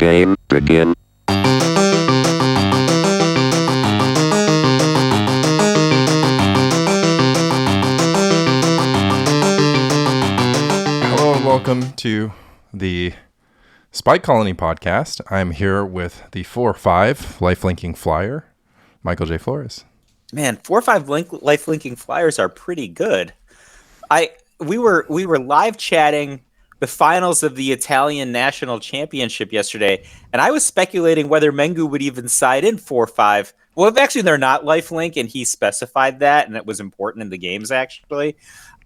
Game begin. Hello and welcome to the Spy Colony podcast. I'm here with the 4-5 life-linking flyer, Michael J. Flores. Man, 4-5 life-linking flyers are pretty good. We were live chatting the finals of the Italian National Championship yesterday, and I was speculating whether Mengu would even side in 4-5. Well, actually, they're not lifelink, and he specified that, and it was important in the games, actually.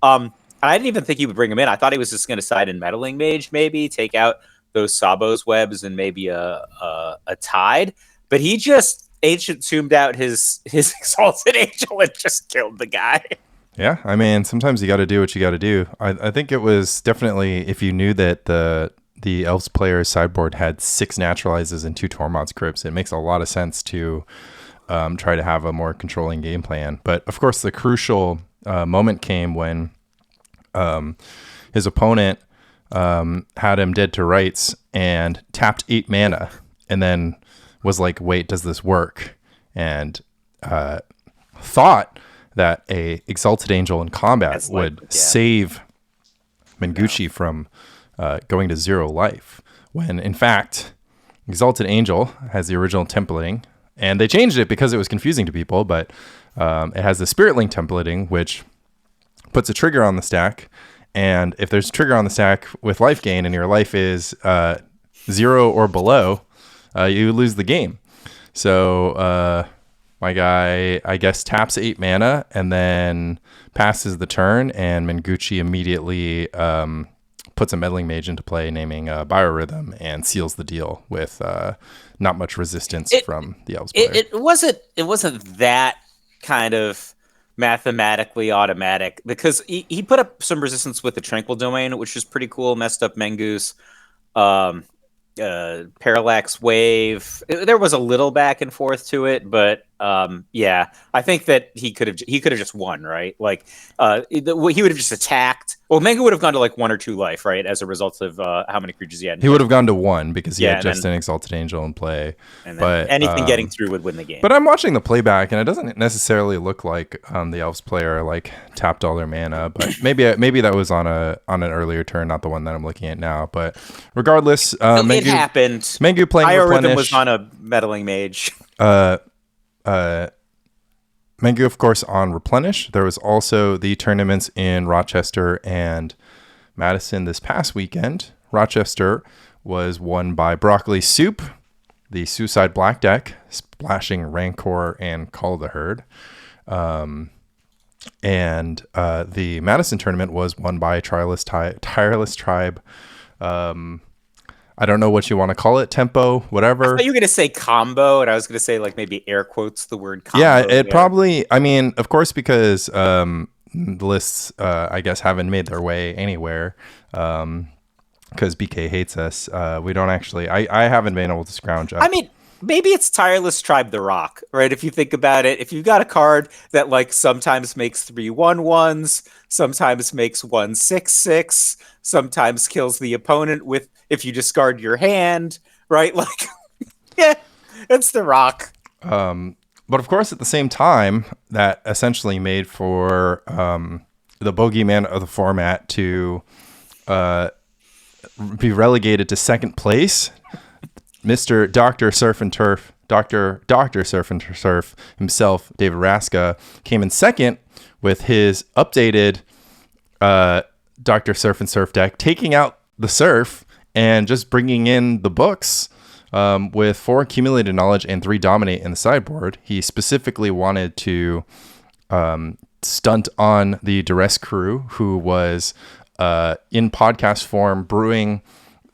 I didn't even think he would bring him in. I thought he was just going to side in Meddling Mage, maybe, take out those Sabo's webs and maybe a Tide. But he just ancient zoomed out his Exalted Angel and just killed the guy. Yeah, I mean, sometimes you got to do what you got to do. I think it was definitely, if you knew that the Elves player's sideboard had 6 Naturalizes and 2 Tormod's Crypts, it makes a lot of sense to try to have a more controlling game plan. But, of course, the crucial moment came when his opponent had him dead to rights and tapped 8 mana and then was like, wait, does this work? And thought that a Exalted Angel in combat would save Menguchi from going to 0 life, when in fact Exalted Angel has the original templating, and they changed it because it was confusing to people, but it has the Spirit Link templating, which puts a trigger on the stack, and if there's a trigger on the stack with life gain and your life is 0 or below, you lose the game. So my guy, I guess, taps 8 mana and then passes the turn, and Menguchi immediately puts a Meddling Mage into play, naming Biorhythm, and seals the deal with not much resistance from the Elves player. It wasn't that kind of mathematically automatic, because he put up some resistance with the Tranquil Domain, which was pretty cool, messed up Mengu's Parallax Wave. There was a little back and forth to it, but yeah, I think that he could have just won, right? Like he would have just attacked. Well, Mengu would have gone to like 1 or 2 life, right, as a result of how many creatures he had. He would have gone to 1 because he had just an Exalted Angel in play. And but anything getting through would win the game. But I'm watching the playback, and it doesn't necessarily look like the Elves player like tapped all their mana. But maybe that was on an earlier turn, not the one that I'm looking at now. But regardless, it happened. Mengu playing Biorhythm was on a Meddling Mage. Mengu, of course, on Replenish. There was also the tournaments in Rochester and Madison this past weekend. Rochester was won by Broccoli Soup, the Suicide Black deck, splashing Rancor and Call of the Herd. And the Madison tournament was won by Tireless Tribe. I don't know what you want to call it, tempo, whatever. I thought you were going to say combo, and I was going to say like maybe air quotes the word combo. Yeah, it probably, I mean, of course, because the lists, I guess, haven't made their way anywhere because BK hates us. We don't actually, I haven't been able to scrounge up. I mean, maybe it's Tireless Tribe the Rock, right? If you think about it, if you've got a card that like sometimes makes 3/1/1s, sometimes makes 1/6/6, sometimes kills the opponent with, if you discard your hand, right? Like, yeah, it's the Rock. But of course, at the same time, that essentially made for the bogeyman of the format to be relegated to second place. Mr. Dr. Surf and Turf, Dr. Surf and Turf himself, David Raska, came in second with his updated Dr. Surf and Surf deck, taking out the Surf and just bringing in the books with 4 accumulated knowledge and 3 dominate in the sideboard. He specifically wanted to stunt on the Duress crew, who was in podcast form brewing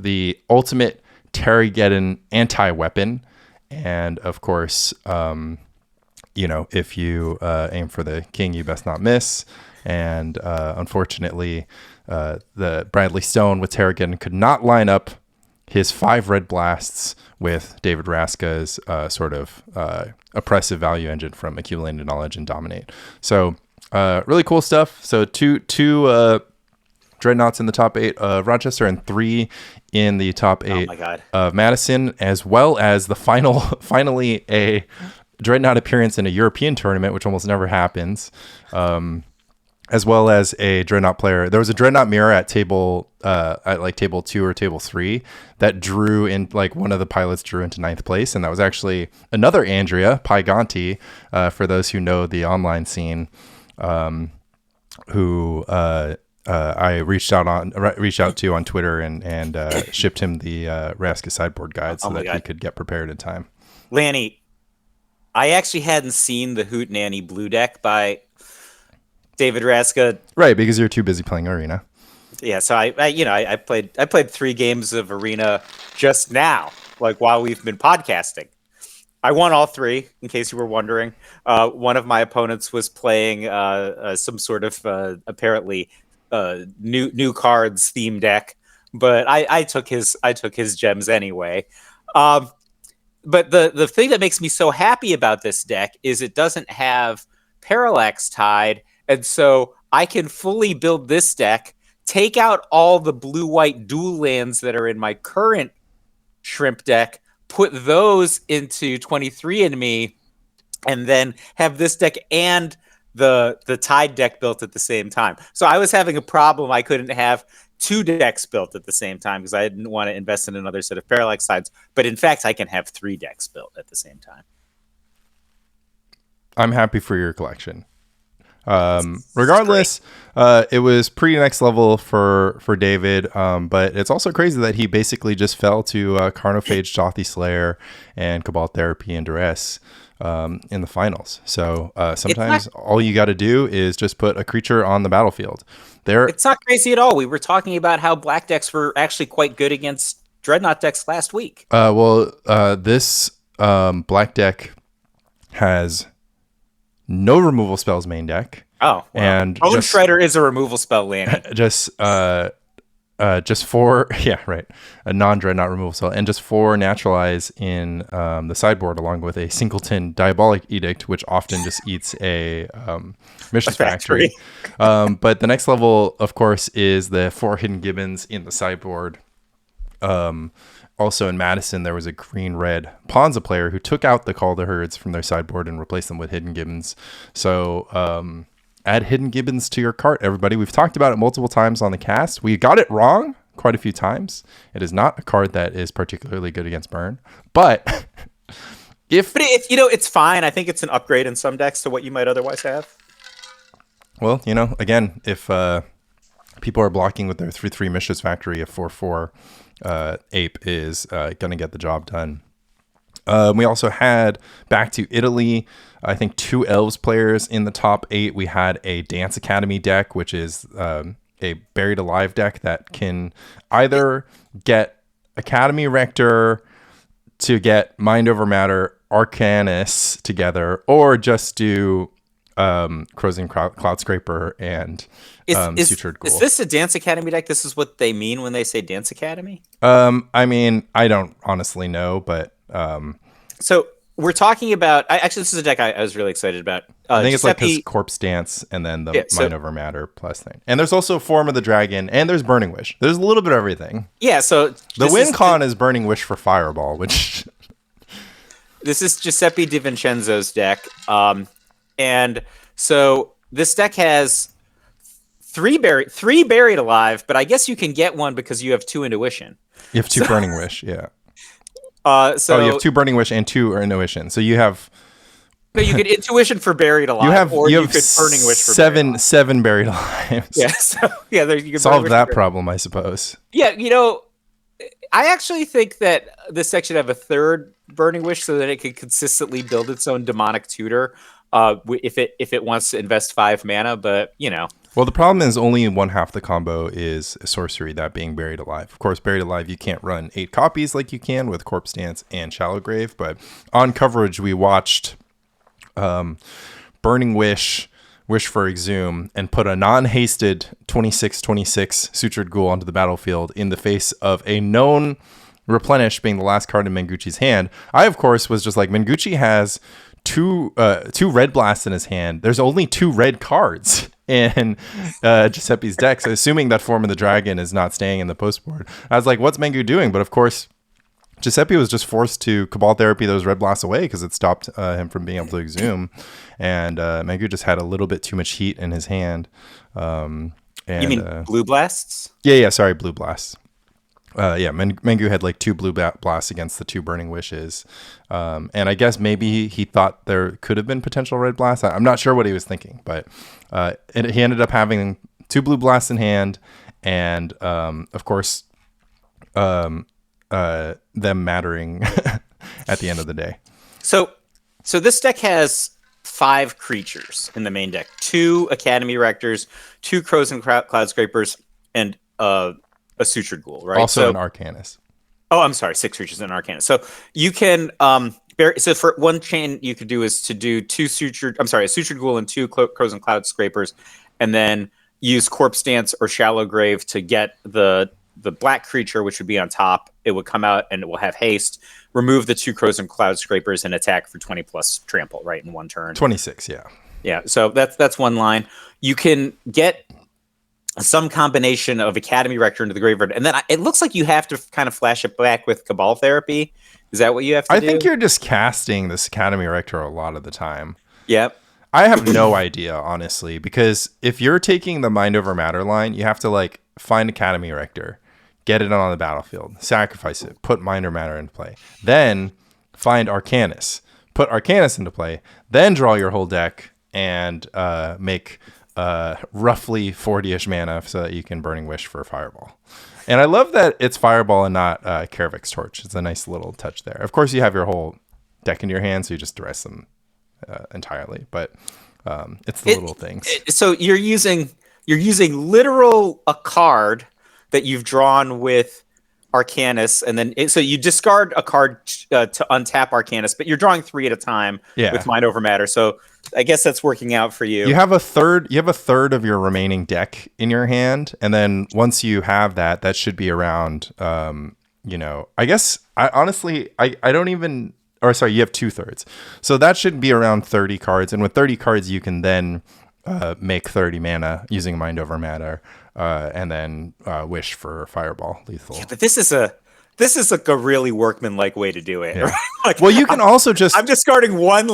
the ultimate Terrygeddon anti-weapon. And of course, if you aim for the king, you best not miss. And unfortunately, the Bradley Stone with Terrygeddon could not line up his 5 red blasts with David Raska's sort of oppressive value engine from accumulated knowledge and dominate. So really cool stuff. So two Dreadnoughts in the top 8 of Rochester and 3 in the top 8 of Madison, as well as the finally a Dreadnought appearance in a European tournament, which almost never happens. As well as a Dreadnought player. There was a Dreadnought mirror at table 2 or table 3 that drew in, like, one of the pilots drew into 9th place. And that was actually another Andrea Paiganti, for those who know the online scene, who I reached out to on Twitter and shipped him the Raska sideboard guide so that he could get prepared in time. Lanny, I actually hadn't seen the Hoot Nanny Blue deck by David Raska. Right, because you're too busy playing Arena. Yeah, so I played 3 games of Arena just now, like while we've been podcasting. I won all 3, in case you were wondering. One of my opponents was playing some sort of apparently new cards theme deck, but I took his gems anyway. But the thing that makes me so happy about this deck is it doesn't have Parallax Tide. And so I can fully build this deck, take out all the blue-white dual lands that are in my current Shrimp deck, put those into 23andMe, and then have this deck and the Tide deck built at the same time. So I was having a problem. I couldn't have 2 decks built at the same time because I didn't want to invest in another set of Parallax Tides. But in fact, I can have 3 decks built at the same time. I'm happy for your collection. Regardless, it was pretty next level for David, but it's also crazy that he basically just fell to Carnophage, Jothi Slayer, and Cabal Therapy and Duress in the finals. So sometimes all you got to do is just put a creature on the battlefield. It's not crazy at all. We were talking about how black decks were actually quite good against Dreadnought decks last week. This black deck has no removal spells main deck. Oh, wow. And Bone Shredder is a removal spell, Lanny. Just 4, yeah, right. A non-Dreadnought removal spell, and just 4 naturalize in the sideboard, along with a Singleton Diabolic Edict, which often just eats a Mission Factory. But the next level, of course, is the 4 Hidden Gibbons in the sideboard. Also in Madison, there was a green-red Ponza player who took out the Call to Herds from their sideboard and replaced them with Hidden Gibbons. So add Hidden Gibbons to your cart, everybody. We've talked about it multiple times on the cast. We got it wrong quite a few times. It is not a card that is particularly good against burn. But if it's fine. I think it's an upgrade in some decks to what you might otherwise have. Well, again, if people are blocking with their 3/3 Mishra's Factory, a 4/4 Ape is going to get the job done. We also had back to Italy, I think 2 Elves players in the top 8. We had a Dance Academy deck, which is a Buried Alive deck that can either get Academy Rector to get Mind Over Matter, Arcanus together, or just do Crozian Cloud Scraper and Sutured Ghoul. Is this a Dance Academy deck? This is what they mean when they say Dance Academy? I mean, I don't honestly know, but so we're talking about. Actually, this is a deck I was really excited about. I think it's like his Corpse Dance and then the Mind Over Matter plus thing. And there's also Form of the Dragon, and there's Burning Wish. There's a little bit of everything. Yeah. So the win con is Burning Wish for Fireball, which this is Giuseppe Di Vincenzo's deck, and so this deck has 3 buried alive, but I guess you can get one because you have 2 Intuition. You have 2 Burning Wish, yeah. So you have 2 Burning Wish and 2 Intuition. So you have. No, you get Intuition for buried alive. You have Burning Wish for seven buried alive. Yeah, so yeah, you can solve that problem, I suppose. Yeah, I actually think that this deck should have a 3rd Burning Wish so that it can consistently build its own demonic tutor. If it wants to invest 5 mana, but Well, the problem is only 1/2 the combo is a sorcery, that being Buried Alive. Of course, Buried Alive, you can't run 8 copies like you can with Corpse Dance and Shallow Grave, but on coverage, we watched Burning Wish, Wish for Exhume, and put a non-hasted 26/26 Sutured Ghoul onto the battlefield in the face of a known Replenish being the last card in Menguchi's hand. I, of course, was just like, Menguchi has two red blasts in his hand. There's only 2 red cards in Giuseppe's deck. So assuming that Form of the Dragon is not staying in the post board, I was like, what's Mengu doing? But of course, Giuseppe was just forced to Cabal Therapy those red blasts away because it stopped him from being able to exhume. And Mengu just had a little bit too much heat in his hand. And, you mean blue blasts? Yeah, sorry, blue blasts. Mengu had like 2 blue blasts against the 2 burning wishes. And I guess maybe he thought there could have been potential red blasts. I'm not sure what he was thinking, but he ended up having 2 blue blasts in hand. And of course, them mattering at the end of the day. So this deck has 5 creatures in the main deck: 2 Academy Rectors, 2 Crows and Cloud Scrapers, and a Sutured Ghoul, right? Also an Arcanist. Oh, I'm sorry, 6 creatures in Arcanist. So you can so for one chain you could do is to do a Sutured Ghoul and 2 Crows and Cloud Scrapers, and then use Corpse Dance or Shallow Grave to get the black creature, which would be on top. It would come out and it will have haste, remove the 2 Crows and Cloud Scrapers, and attack for 20 plus trample, right, in one turn. 26, yeah. Yeah, so that's one line. You can get some combination of Academy Rector into the graveyard, and then it looks like you have to kind of flash it back with Cabal Therapy. Is that what you have to do? I think you're just casting this Academy Rector a lot of the time. Yep. I have no idea, honestly, because if you're taking the Mind Over Matter line, you have to like find Academy Rector, get it on the battlefield, sacrifice it, put Mind Over Matter into play, then find Arcanist, put Arcanist into play, then draw your whole deck and make roughly 40-ish mana so that you can Burning Wish for Fireball. And I love that it's Fireball and not Karavic's Torch. It's a nice little touch there. Of course, you have your whole deck in your hand, so you just duress them entirely. But it's the little things. So you're using literal a card that you've drawn with Arcanist, and then so you discard a card to untap Arcanist, but you're drawing 3 at a time with Mind Over Matter. So I guess that's working out for you. You have a third of your remaining deck in your hand, and then once you have that should be around. I guess I don't even. Or sorry, you have 2/3. So that should be around 30 cards, and with 30 cards, you can then make 30 mana using Mind Over Matter, and then wish for Fireball lethal. Yeah, but this is like a really workmanlike way to do it. Yeah. Right? Like, well, you can also just I'm discarding one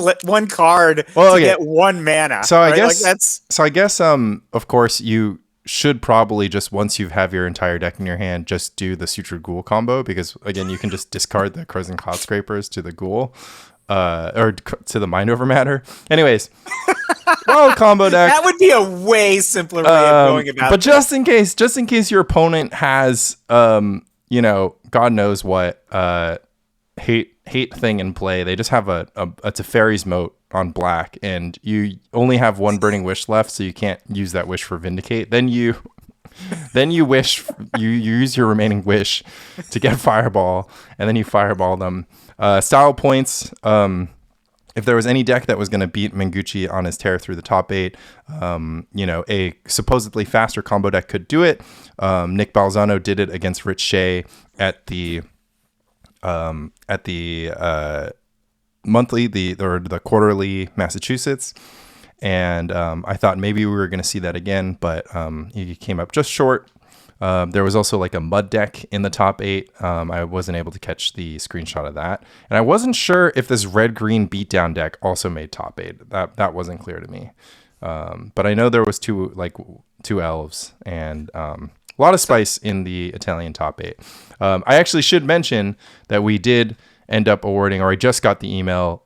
card to get 1 mana. So I right? guess of course you should probably just, once you have your entire deck in your hand, just do the Sutured Ghoul combo, because again you can just discard the Crows and Cloud Scrapers to the Ghoul. Or to the Mind Over Matter. Anyways, well, combo deck. That would be a way simpler way of going about it. But just in case your opponent has, God knows what hate thing in play. They just have a Teferi's Moat on black, and you only have 1 Burning Wish left, so you can't use that wish for Vindicate. Then you wish you use your remaining wish to get Fireball, and then you Fireball them. Style points. If there was any deck that was going to beat Mengucci on his tear through the top 8, a supposedly faster combo deck could do it. Nick Balzano did it against Rich Shea at the monthly, the quarterly Massachusetts. And I thought maybe we were going to see that again, but he came up just short. There was also like a mud deck in the top 8. I wasn't able to catch the screenshot of that. And I wasn't sure if this red-green beatdown deck also made top 8. That wasn't clear to me. But I know there was two elves and a lot of spice in the Italian top 8. I actually should mention that we did end up awarding, or I just got the email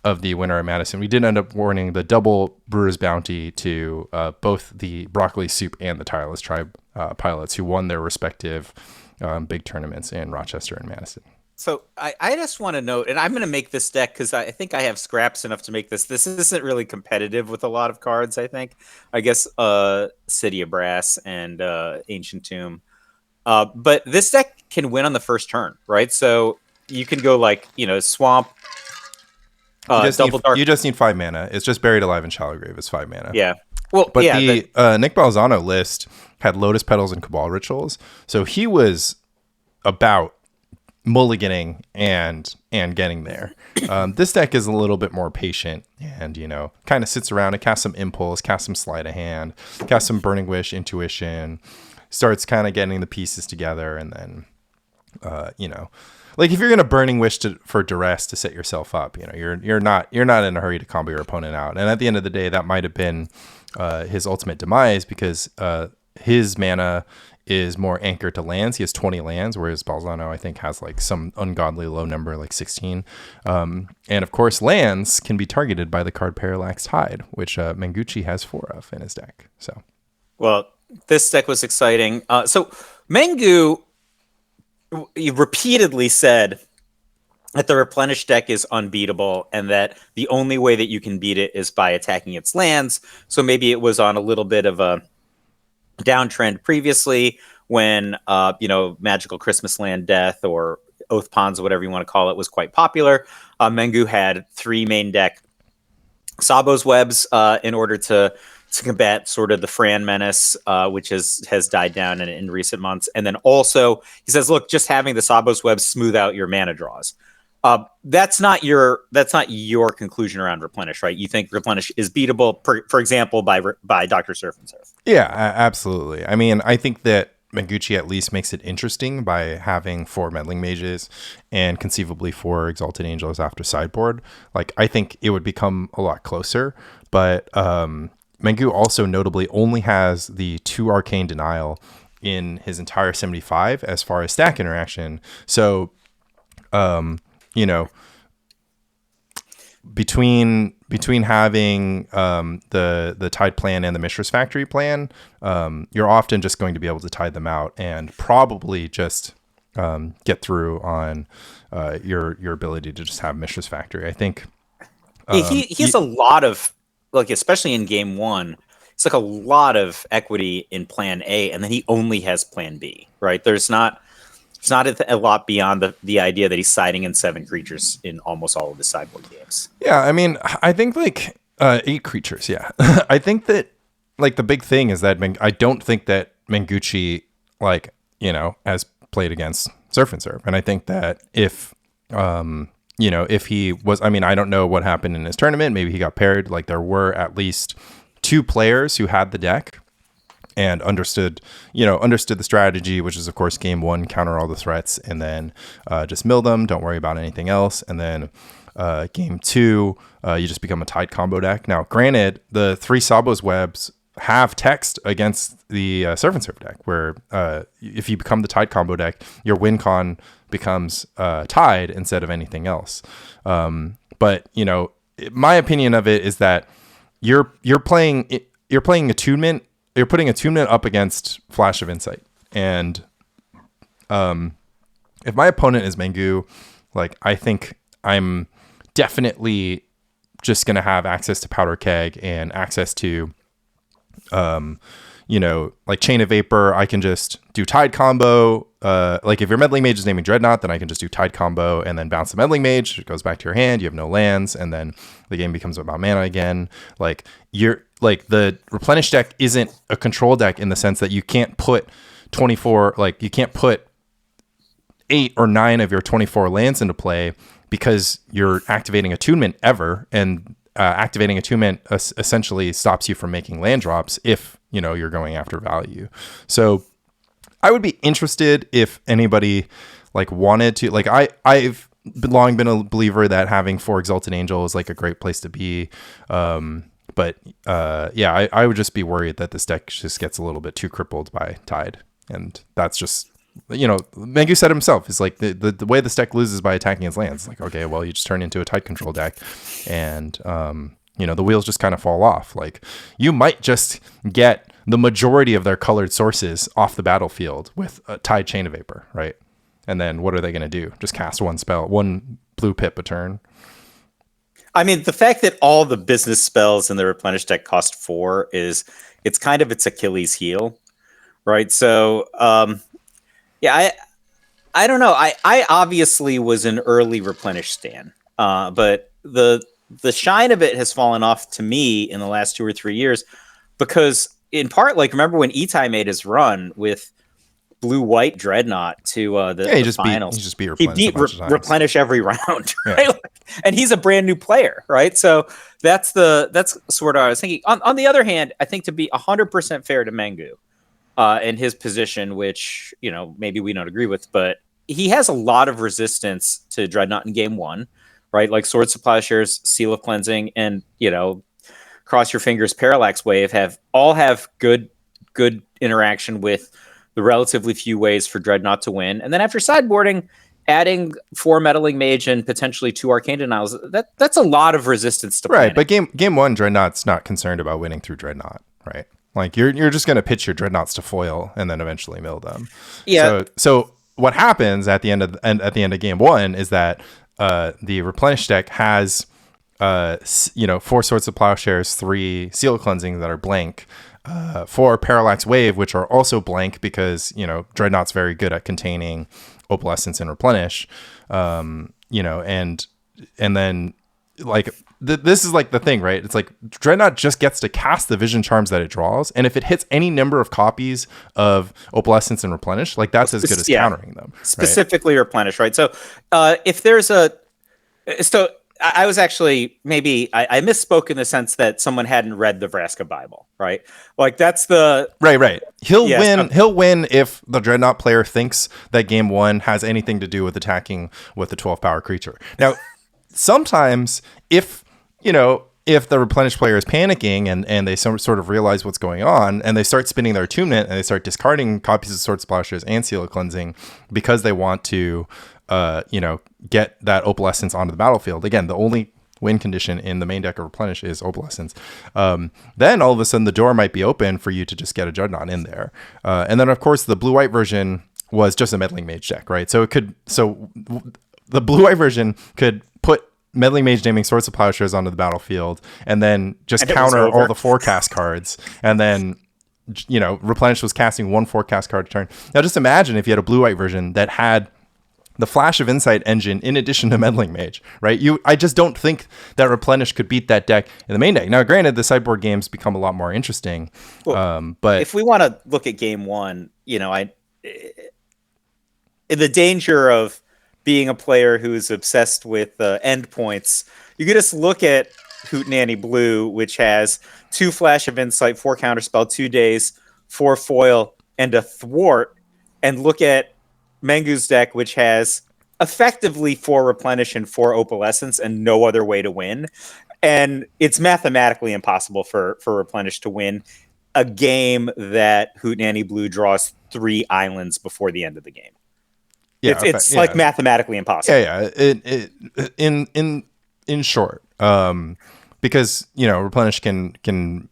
of the winner at Madison. We did end up awarding the double Brewer's Bounty to both the Broccoli Soup and the Tireless Tribe pilots who won their respective big tournaments in Rochester and Madison. So I just want to note, and I'm going to make this deck because I think I have scraps enough to make this. This isn't really competitive with a lot of cards, I think. I guess City of Brass and Ancient Tomb. But this deck can win on the first turn, right? So you can go like, Swamp, Double Dark. You just need 5 mana. It's just Buried Alive and Shallow Grave is 5 mana. Yeah. Well, but the Nick Balzano list had Lotus Petals and Cabal Rituals. So he was about mulliganing and getting there. This deck is a little bit more patient and, kind of sits around and casts some impulse, casts some sleight of hand, casts some burning wish, intuition, starts kind of getting the pieces together, and then, like if you're gonna burning wish for duress to set yourself up, you're not in a hurry to combo your opponent out. And at the end of the day, that might have been his ultimate demise because his mana is more anchored to lands. He has 20 lands, whereas Balzano, I think, has like some ungodly low number, like 16. And of course, lands can be targeted by the card Parallax Tide, which Mengucci has 4 of in his deck. So, well, this deck was exciting. So Mengu repeatedly said that the Replenish deck is unbeatable and that the only way that you can beat it is by attacking its lands. So maybe it was on a little bit of a downtrend previously when Magical Christmas Land Death or Oath Ponds, whatever you want to call it, was quite popular. Mengu had 3 main deck Sabo's Webs in order to combat sort of the Fran menace, which has died down in recent months. And then also he says, look, just having the Sabo's Webs smooth out your mana draws. That's not your conclusion around Replenish, right? You think Replenish is beatable, for example, by Dr. Surf and Surf. Yeah, absolutely. I mean, I think that Mengucci at least makes it interesting by having 4 Meddling Mages and conceivably 4 Exalted Angels after sideboard. Like, I think it would become a lot closer, but Mengu also notably only has the 2 Arcane Denial in his entire 75 as far as stack interaction. So, between having the Tide plan and the Mishra's Factory plan, you're often just going to be able to tide them out and probably just get through on your ability to just have Mishra's Factory. I think he has a lot of, like, especially in game 1, it's like a lot of equity in plan A, and then he only has plan B, right? It's not a lot beyond the idea that he's siding in 7 creatures in almost all of the sideboard games. Yeah, I mean, I think like 8 creatures. Yeah, I think that like the big thing is that I don't think that Mengucci has played against Surf and Surf, and I think that if he was, I mean, I don't know what happened in his tournament. Maybe he got paired. Like there were at least 2 players who had the deck and understood the strategy, which is of course game 1, counter all the threats, and then just mill them. Don't worry about anything else. And then game 2, you just become a Tide combo deck. Now, granted, the 3 Sabo's Webs have text against the Surf and Surf deck, where if you become the Tide combo deck, your win con becomes Tide instead of anything else. But my opinion of it is that you're playing attunement. You're putting attunement up against Flash of Insight. And if my opponent is Mengu, like I think I'm definitely just going to have access to Powder Keg and access to, like Chain of Vapor. I can just do Tide combo. Like if your Meddling Mage is naming Dreadnought, then I can just do Tide combo and then bounce the Meddling Mage. It goes back to your hand. You have no lands. And then the game becomes about mana again. Like the Replenish deck isn't a control deck in the sense that you can't put 24, like you can't put 8 or 9 of your 24 lands into play because you're activating attunement ever, and activating attunement essentially stops you from making land drops if you're going after value. So I would be interested if anybody wanted to, I've long been a believer that having 4 Exalted Angel is like a great place to be. But I would just be worried that this deck just gets a little bit too crippled by Tide. And that's just, Mengu said himself, is like the way this deck loses by attacking its lands. Like, okay, well, you just turn into a Tide control deck and, the wheels just kind of fall off. Like you might just get the majority of their colored sources off the battlefield with a Tide Chain of Vapor, right? And then what are they going to do? Just cast 1 spell, 1 blue pip a turn. I mean, the fact that all the business spells in the Replenish deck cost 4 it's kind of its Achilles heel, right? So, I don't know. I obviously was an early Replenish stan, but the shine of it has fallen off to me in the last 2 or 3 years because, in part, like remember when Itai made his run with blue-white Dreadnought to he the just beat finals. Replenish He beat a bunch of times. Replenish every round, Yeah. right? And he's a brand new player, right? So that's sort of what I was thinking. On the other hand, I think to be 100% fair to Mengu in his position, which maybe we don't agree with, but he has a lot of resistance to Dreadnought in game one, right? Like Swords to Plowshares, Seal of Cleansing, and Cross Your Fingers, Parallax Wave have good interaction with the relatively few ways for Dreadnought to win. And then after sideboarding, adding 4 Meddling Mage and potentially 2 Arcane Denials, that's a lot of resistance to right. planning. But game one, Dreadnought's not concerned about winning through Dreadnought, right? Like you're just going to pitch your Dreadnoughts to foil and then eventually mill them. Yeah. So what happens at the end of game one is that the Replenish deck has 4 Swords of Plowshares, 3 Seal Cleansing that are blank, 4 Parallax Wave, which are also blank because Dreadnought's very good at containing Opalescence and Replenish, and then like this is like the thing, right? It's like Dreadnought just gets to cast the Vision Charms that it draws, and if it hits any number of copies of Opalescence and Replenish, like that's as good as countering them. Specifically Replenish, right? So if there's I was actually I misspoke in the sense that someone hadn't read the Vraska Bible, right? Like that's the right. He'll win. He'll win if the Dreadnought player thinks that game one has anything to do with attacking with the 12 power creature. Now, sometimes if the Replenish player is panicking and they sort of realize what's going on and they start spinning their attunement and they start discarding copies of Swords, Plowshares, and Seal of Cleansing because they want to get that Opalescence onto the battlefield. Again, the only win condition in the main deck of Replenish is Opalescence. Then all of a sudden the door might be open for you to just get a Dreadnought in there. And then of course the blue-white version was just a Meddling Mage deck, right? So the blue-white version could put Meddling Mage naming Swords of Plowshares onto the battlefield and then just counter all the forecast cards. And then Replenish was casting 1 forecast card a turn. Now just imagine if you had a blue-white version that had the Flash of Insight engine in addition to Meddling Mage, right? I just don't think that Replenish could beat that deck in the main deck. Now, granted, the sideboard games become a lot more interesting. Well, but if we want to look at game one, in the danger of being a player who's obsessed with endpoints, you could just look at Hootenanny Blue, which has 2 Flash of Insight, 4 Counterspell, 2 Days, 4 Foil, and a Thwart, and look at Mengu's deck, which has effectively 4 Replenish and 4 Opalescence and no other way to win. And it's mathematically impossible for Replenish to win a game that Hootenanny Blue draws 3 islands before the end of the game. Yeah, it's like mathematically impossible. Yeah. In short, because Replenish can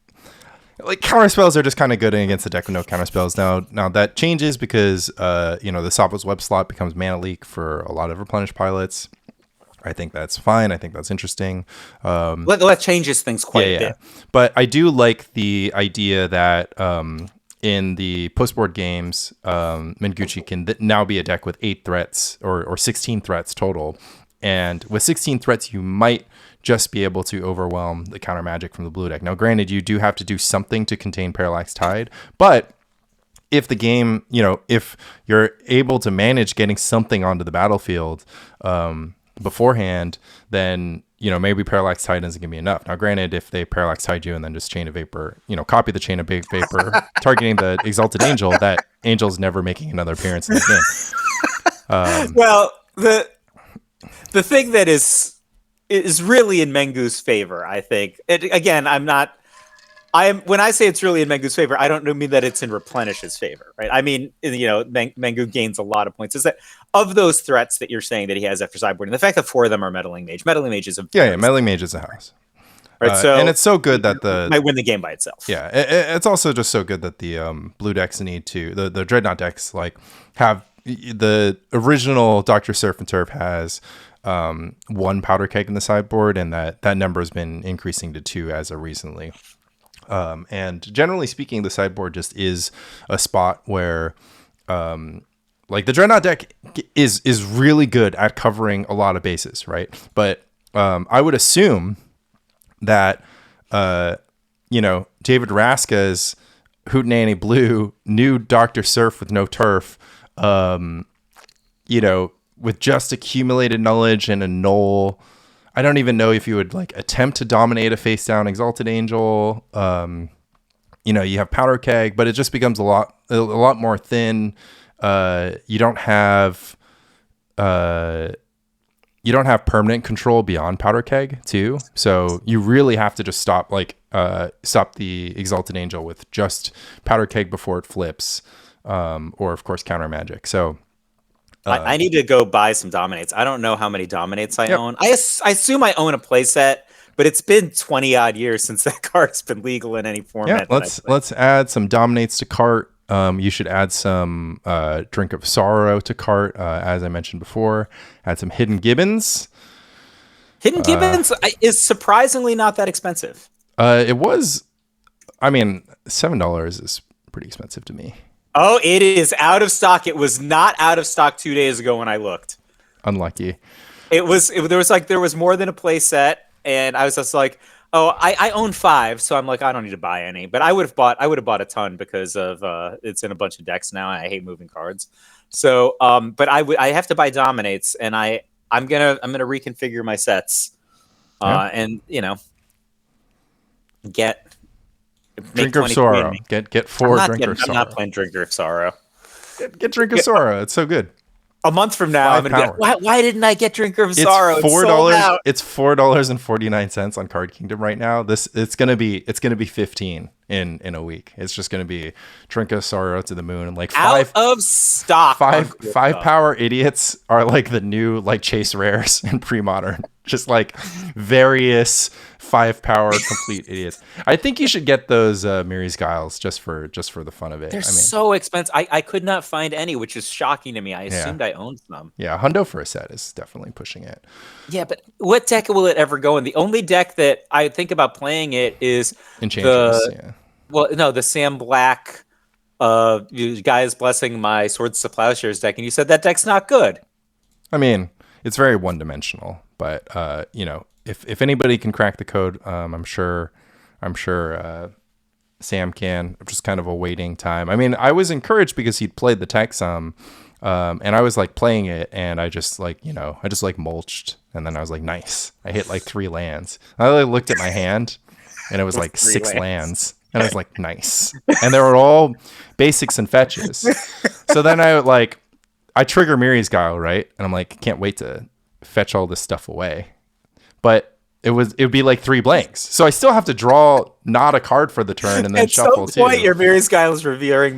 like counterspells are just kind of good against the deck with no counterspells. Now that changes because the Sopha's Web slot becomes mana leak for a lot of Replenish pilots. I think that's fine. I think that's interesting. That changes things quite a bit. But I do like the idea that in the postboard games, Menguchi can now be a deck with 8 threats or 16 threats total. And with 16 threats, you might just be able to overwhelm the counter magic from the blue deck. Now, granted, you do have to do something to contain Parallax Tide, but if the game, if you're able to manage getting something onto the battlefield beforehand, then, maybe Parallax Tide isn't going to be enough. Now, granted, if they Parallax Tide you and then just Chain of Vapor, copy the Chain of Vapor, targeting the Exalted Angel, that Angel's never making another appearance in the game. Well, the thing that is really in Mengu's favor, I think. Again, when I say it's really in Mengu's favor, I don't mean that it's in Replenish's favor, right? I mean, Mengu gains a lot of points. Is that of those threats that you're saying that he has after sideboarding, the fact that 4 of them are Meddling Mage. Meddling Mage is a Meddling Mage is a house. Right, and it's so good that might win the game by itself. Yeah, it's also just so good that the blue decks need to the Dreadnought decks have the original Dr. Surf and Turf has 1 powder keg in the sideboard, and that number has been increasing to 2 as of recently. And generally speaking, the sideboard just is a spot where the Dreadnought deck is really good at covering a lot of bases, right? But I would assume that David Raska's Hootenanny Blue, new Dr. Surf with no turf, with just accumulated knowledge and a null. I don't even know if you would like attempt to dominate a face down Exalted Angel. You have Powder Keg, but it just becomes a lot more thin. You don't have permanent control beyond Powder Keg too. So you really have to just stop the Exalted Angel with just Powder Keg before it flips, or of course Counter Magic. So I need to go buy some Dominates. I don't know how many Dominates I own. I assume I own a playset, but it's been 20 odd years since that card's been legal in any format. Yeah, let's add some Dominates to cart. You should add some Drink of Sorrow to cart, as I mentioned before. Add some Hidden Gibbons. Hidden Gibbons is surprisingly not that expensive. It was, $7 is pretty expensive to me. Oh, it is out of stock. It was not out of stock 2 days ago when I looked. Unlucky. There was more than a play set, and I was just like, oh, I own 5, so I'm like, I don't need to buy any. But I would have bought a ton because of it's in a bunch of decks now, and I hate moving cards. So, but I have to buy Dominates, and I'm gonna reconfigure my sets, and get. Drinker of Sorrow. Get 4 Drinker of Sorrow. I'm not playing Drinker of Sorrow. Get Drinker of Sorrow. It's so good. A month from now, I'm gonna be like, why didn't I get Drinker of Sorrow? It's $4. It's $4.49 on Card Kingdom right now. It's gonna be 15 in a week. It's just gonna be Drinker of Sorrow to the moon, and like out of stock. Five power idiots are like the new like chase rares in Premodern. Just like various 5 power complete idiots. I think you should get those Miri's Guiles just for the fun of it. They're so expensive. I could not find any, which is shocking to me. I assumed I owned some. Yeah, hundo for a set is definitely pushing it. Yeah, but what deck will it ever go in? The only deck that I think about playing it is Enchantress. The Sam Black you guys blessing my Swords to Plowshares deck, and you said that deck's not good. I mean, it's very one-dimensional, but if anybody can crack the code, I'm sure Sam can. I'm just kind of awaiting time. I mean, I was encouraged because he'd played the tech some, and I was like playing it, and I just mulched, and then I was like, nice. I hit like 3 lands. I looked at my hand, and it was like 6 lands. And I was like, nice. And they were all basics and fetches. So then I trigger Miri's Guile, right? And I'm like, can't wait to fetch all this stuff away. But it would be like 3 blanks. So I still have to draw not a card for the turn and then shuffle too. At some point, your Miri's Guile is revealing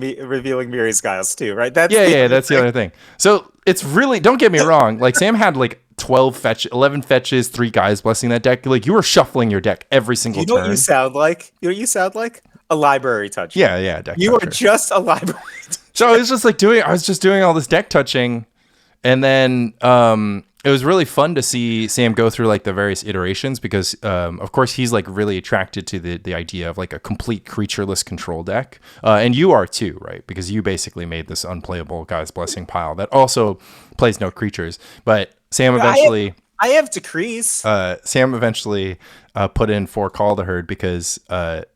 Miri's Guiles too, right? That's the other thing. So it's really, don't get me wrong. Like Sam had like 11 fetches, 3 guys blessing that deck. Like you were shuffling your deck every single turn. What you sound like? A library touch. Yeah, deck you toucher. Are just a library toucher. So I was just doing all this deck touching, and then it was really fun to see Sam go through like the various iterations because of course he's like really attracted to the idea of like a complete creatureless control deck, and you are too, right? Because you basically made this unplayable Guy's Blessing pile that also plays no creatures. But Sam eventually I have decrees. Sam eventually put in 4 Call the Herd because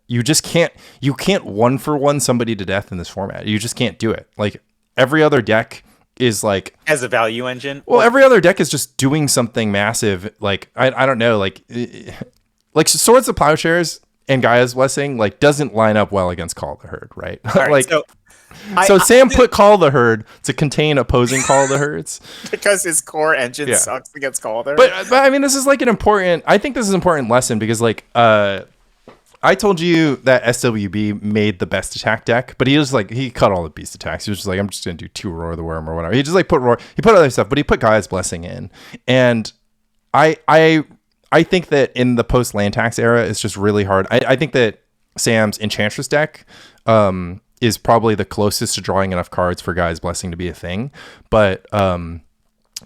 you can't 1-for-1 somebody to death in this format. You just can't do it. Like every other deck is like as a value engine. Well, every other deck is just doing something massive. Like I don't know, like Swords of Plowshares and Gaia's Blessing like doesn't line up well against Call the Herd, right? Right, like so Sam put Call the Herd to contain opposing Call the Herds because his core engine sucks against Call the Herd. But I mean, this is like I think this is an important lesson because like I told you that SWB made the best attack deck, but he cut all the beast attacks. He was just like, I'm just gonna do 2 Roar the Worm or whatever. He just like put other stuff, but he put Gaia's Blessing in, and I think that in the post land tax era, it's just really hard. I think that Sam's Enchantress deck is probably the closest to drawing enough cards for Gaia's Blessing to be a thing, but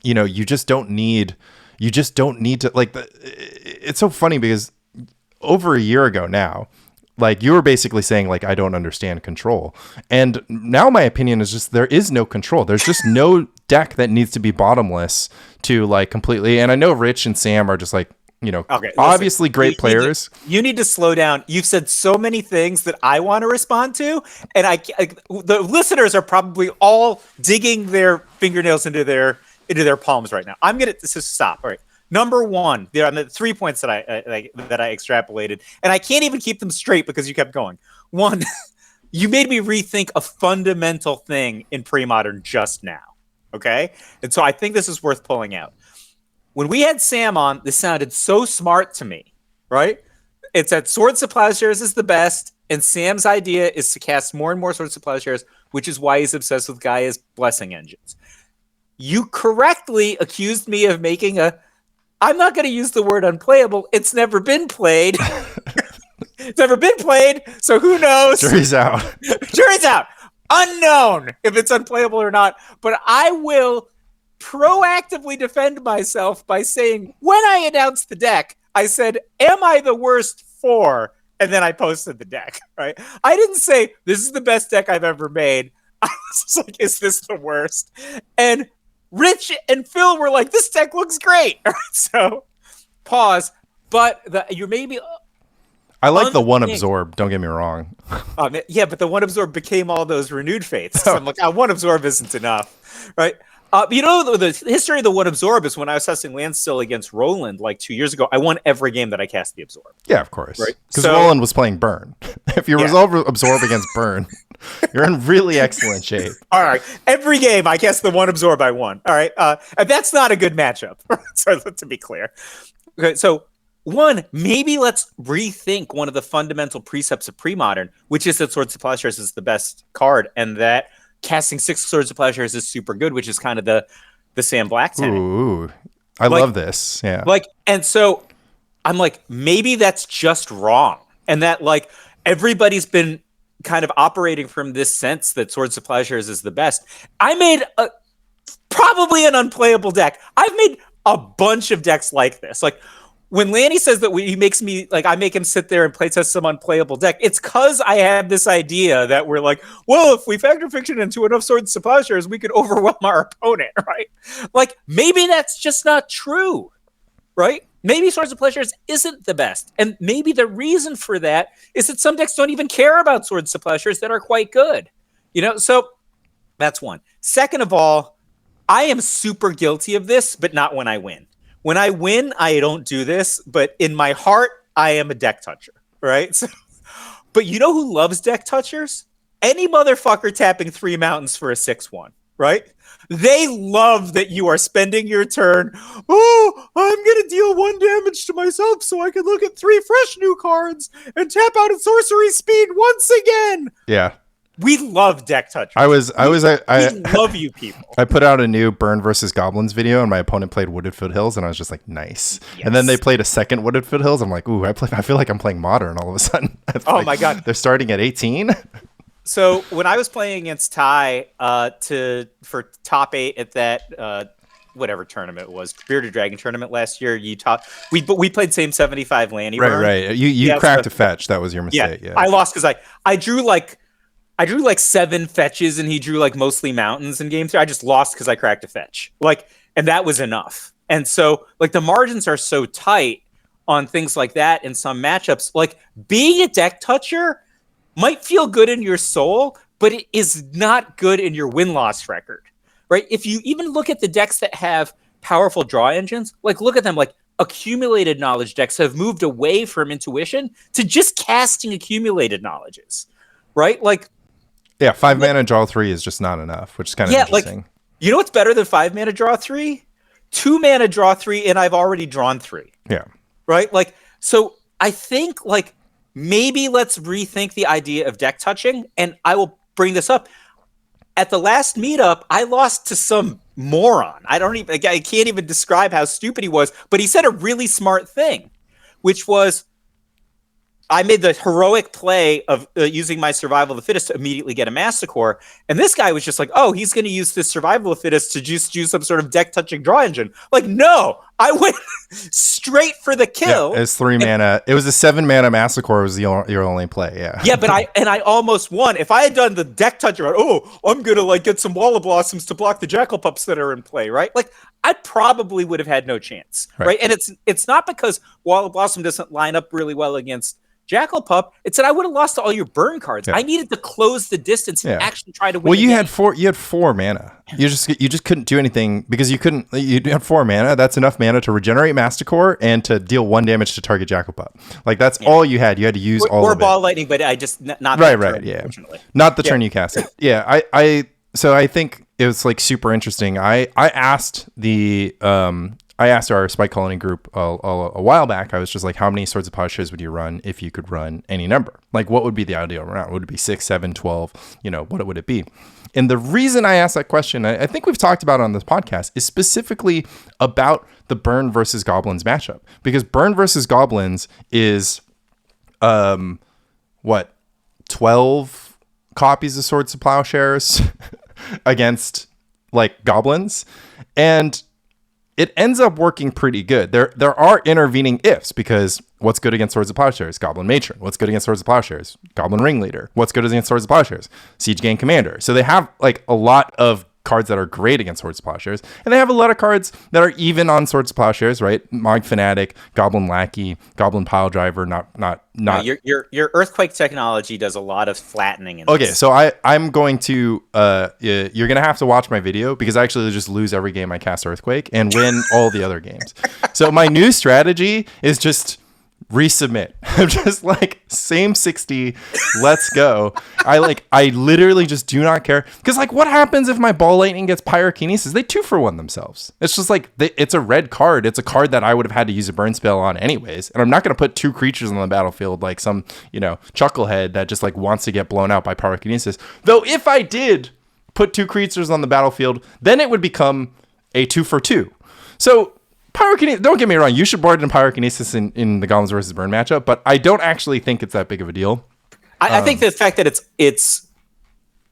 you just don't need to like. It's so funny because over a year ago now, like you were basically saying like I don't understand control, and now my opinion is just there is no control. There's just no deck that needs to be bottomless to like completely. And I know Rich and Sam are just like Okay, obviously great players. You need to slow down. You've said so many things that I want to respond to, and the listeners are probably all digging their fingernails into their palms right now. I'm gonna stop. All right. Number one, there are the 3 points that I extrapolated, and I can't even keep them straight because you kept going. One, you made me rethink a fundamental thing in Premodern just now. Okay, and so I think this is worth pulling out. When we had Sam on, this sounded so smart to me, right? It's that Swords to Plowshares is the best, and Sam's idea is to cast more and more Swords to Plowshares, which is why he's obsessed with Gaia's blessing engines. You correctly accused me of making I'm not going to use the word unplayable. It's never been played. It's never been played, so who knows? Jury's out. Jury's out. Unknown if it's unplayable or not, but I will proactively defend myself by saying, when I announced the deck, I said, am I the worst for? And then I posted the deck, right? I didn't say, this is the best deck I've ever made. I was just like, is this the worst? And Rich and Phil were like, this deck looks great. So, pause. But you made me... I like the one absorb, don't get me wrong. Yeah, but the one absorb became all those renewed faiths. So I'm like, one absorb isn't enough, right? The history of the one absorb is when I was testing Landstill against Roland like 2 years ago. I won every game that I cast the absorb. Yeah, of course. Right? Because Roland was playing burn. If you resolve absorb against burn, you're in really excellent shape. All right. Every game I cast the one absorb, I won. All right. And that's not a good matchup. So to be clear. Okay, so one, maybe let's rethink one of the fundamental precepts of Premodern, which is that Swords to Plowshares is the best card, and that casting 6 Swords to Plowshares is super good, which is kind of the Sam Black thing. Ooh, I love this. Yeah. And so I'm like, maybe that's just wrong. And that everybody's been kind of operating from this sense that Swords to Plowshares is the best. I made probably an unplayable deck. I've made a bunch of decks like this. When Lanny says that he makes me I make him sit there and play test some unplayable deck, it's because I have this idea that we're like, well, if we factor fiction into enough Swords to Plowshares, we could overwhelm our opponent, right? Maybe that's just not true, right? Maybe Swords to Plowshares isn't the best, and maybe the reason for that is that some decks don't even care about Swords to Plowshares that are quite good, So that's one. Second of all, I am super guilty of this, but not when I win. When I win, I don't do this, but in my heart, I am a deck toucher, right? But you know who loves deck touchers? Any motherfucker tapping 3 mountains for a 6/1, right? They love that you are spending your turn. Oh, I'm going to deal 1 damage to myself so I can look at 3 fresh new cards and tap out at sorcery speed once again. Yeah. We love deck touchers. I love you people. I put out a new Burn versus Goblins video, and my opponent played Wooded Foothills, and I was just like, nice. Yes. And then they played a second Wooded Foothills. I'm like, ooh, I feel like I'm playing Modern all of a sudden. My God. They're starting at 18. So when I was playing against Ty for top 8 at that whatever tournament it was, Bearded Dragon tournament last year, we played same 75 Lanny. Right. You cracked a fetch. That was your mistake. Yeah. I lost because I drew 7 fetches and he drew mostly mountains in game 3. I just lost because I cracked a fetch. And that was enough. And so the margins are so tight on things like that in some matchups. Being a deck toucher might feel good in your soul, but it is not good in your win-loss record. Right? If you even look at the decks that have powerful draw engines, look at them. Accumulated knowledge decks have moved away from intuition to just casting accumulated knowledges. Right? Yeah, 5 mana draw 3 is just not enough, which is kind of interesting. You know what's better than 5 mana draw 3? 2 mana draw 3, and I've already drawn 3. Yeah. Right? So I think maybe let's rethink the idea of deck touching, and I will bring this up. At the last meetup, I lost to some moron. I can't even describe how stupid he was, but he said a really smart thing, which was, I made the heroic play of using my Survival of the Fittest to immediately get a Masticore. And this guy was just like, oh, he's going to use this Survival of the Fittest to just do some sort of deck-touching draw engine. No, I went straight for the kill. Yeah, it's 3 mana. It was a 7 mana Massacre was your only play. Yeah. Yeah, but I almost won. If I had done the deck touch around, I'm gonna like get some Wall of Blossoms to block the Jackal Pups that are in play, right? Like I probably would have had no chance, right? And it's not because Wall of Blossom doesn't line up really well against Jackal Pup. It's that I would have lost all your burn cards. I needed to close the distance and actually try to win. Well, you had 4 mana. You just couldn't do anything because you had 4 mana. That's enough mana to regenerate Masticore and to deal 1 damage to target Jackal Pup. Like that's all you had. You had to use all of it. Or Ball Lightning, but I just not right. Yeah, not the turn you cast it. Yeah, so I think it was like super interesting. I asked our Spike Colony group a while back. I was just like, how many Swords of Plowshares would you run if you could run any number? Like, what would be the ideal round? Would it be 6, 7, 12? What would it be? And the reason I asked that question, I think we've talked about on this podcast, is specifically about the Burn versus Goblins matchup. Because Burn versus Goblins is, 12 copies of Swords of Plowshares against, like, Goblins? And it ends up working pretty good. There are intervening ifs because what's good against Swords of Plowshares? Goblin Matron. What's good against Swords of Plowshares? Goblin Ringleader. What's good against Swords of Plowshares? Siege Gang Commander. So they have like a lot of cards that are great against Swords of Plowshares, and they have a lot of cards that are even on Swords of Plowshares, right? Mog Fanatic, Goblin Lackey, Goblin Pile Driver. Not. No, your Earthquake technology does a lot of flattening. In okay, this. so I'm going to you're gonna have to watch my video because I actually just lose every game I cast Earthquake and win all the other games. So my new strategy is just resubmit. I'm just like, same 60, let's go. I literally just do not care because like what happens if my Ball Lightning gets Pyrokinesis? They 2-for-1 themselves. It's just like it's a red card. It's a card that I would have had to use a burn spell on anyways, and I'm not going to put 2 creatures on the battlefield like some chucklehead that just like wants to get blown out by Pyrokinesis. Though if I did put 2 creatures on the battlefield, then it would become a 2-for-2. So Pyrokinesis, don't get me wrong, you should board in Pyrokinesis in the Goblins versus Burn matchup, but I don't actually think it's that big of a deal. I think the fact that it's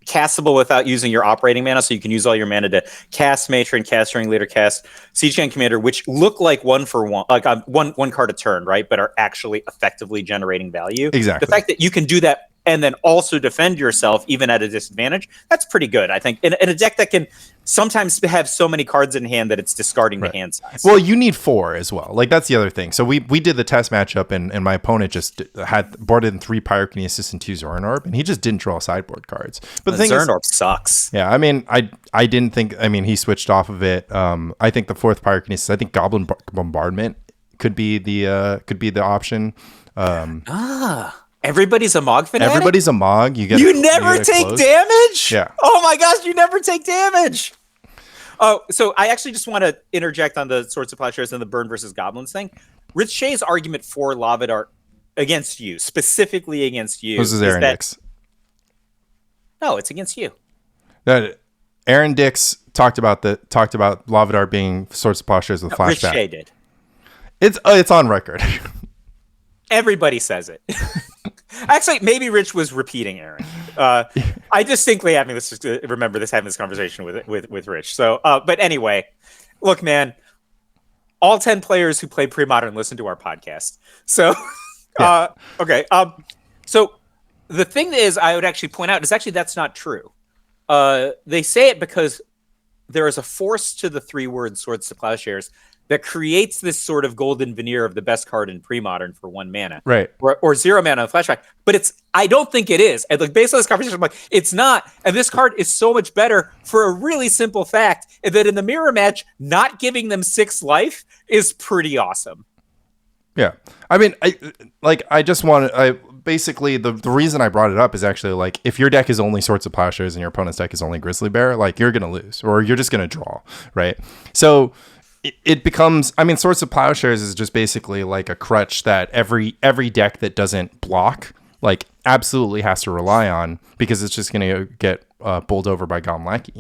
castable without using your operating mana, so you can use all your mana to cast Matron, cast Ringleader, cast Siege Gang Commander, which look like 1-for-1, like one card a turn, right? But are actually effectively generating value. Exactly. The fact that you can do that and then also defend yourself even at a disadvantage, that's pretty good, I think. In a deck that can sometimes have so many cards in hand that it's discarding the hand size. Well, you need 4 as well. Like, that's the other thing. So we did the test matchup, and my opponent just had boarded in 3 Pyrokinesis and 2 Zoran Orb, and he just didn't draw sideboard cards. But the thing Zoran Orb sucks. Yeah, I mean, I didn't think... I mean, he switched off of it. I think the 4th Pyrokinesis, I think Goblin Bombardment could be the option. Everybody's a Mog Fanatic? Everybody's a Mog. You never take damage? Yeah. Oh my gosh, you never take damage. Oh, so I actually just want to interject on the Swords of Plowshares and the Burn versus Goblins thing. Rich Shea's argument for Lava Dart against you, specifically against you. This is Aaron Dix. No, it's against you. Aaron Dix talked about Lava Dart being Swords of Plowshares with flashback. Rich Shea did. It's on record. Everybody says it. Actually, maybe Rich was repeating Aaron. I distinctly having this conversation with Rich. So, but anyway, look, man, all 10 players who play Premodern listen to our podcast. So, okay. So the thing is, I would actually point out is actually that's not true. They say it because there is a force to the 3-word Swords to Plowshares that creates this sort of golden veneer of the best card in Premodern for 1 mana. Right. Or 0 mana on flashback. But I don't think it is. And like based on this conversation, I'm like, it's not. And this card is so much better for a really simple fact that in the mirror match, not giving them 6 life is pretty awesome. Yeah. I mean, basically the reason I brought it up is actually like, if your deck is only Swords of Plowshares and your opponent's deck is only Grizzly Bear, like you're going to lose or you're just going to draw. Right. So it becomes, I mean, Swords of Plowshares is just basically like a crutch that every deck that doesn't block like absolutely has to rely on because it's just going to get bowled over by Goblin Lackey.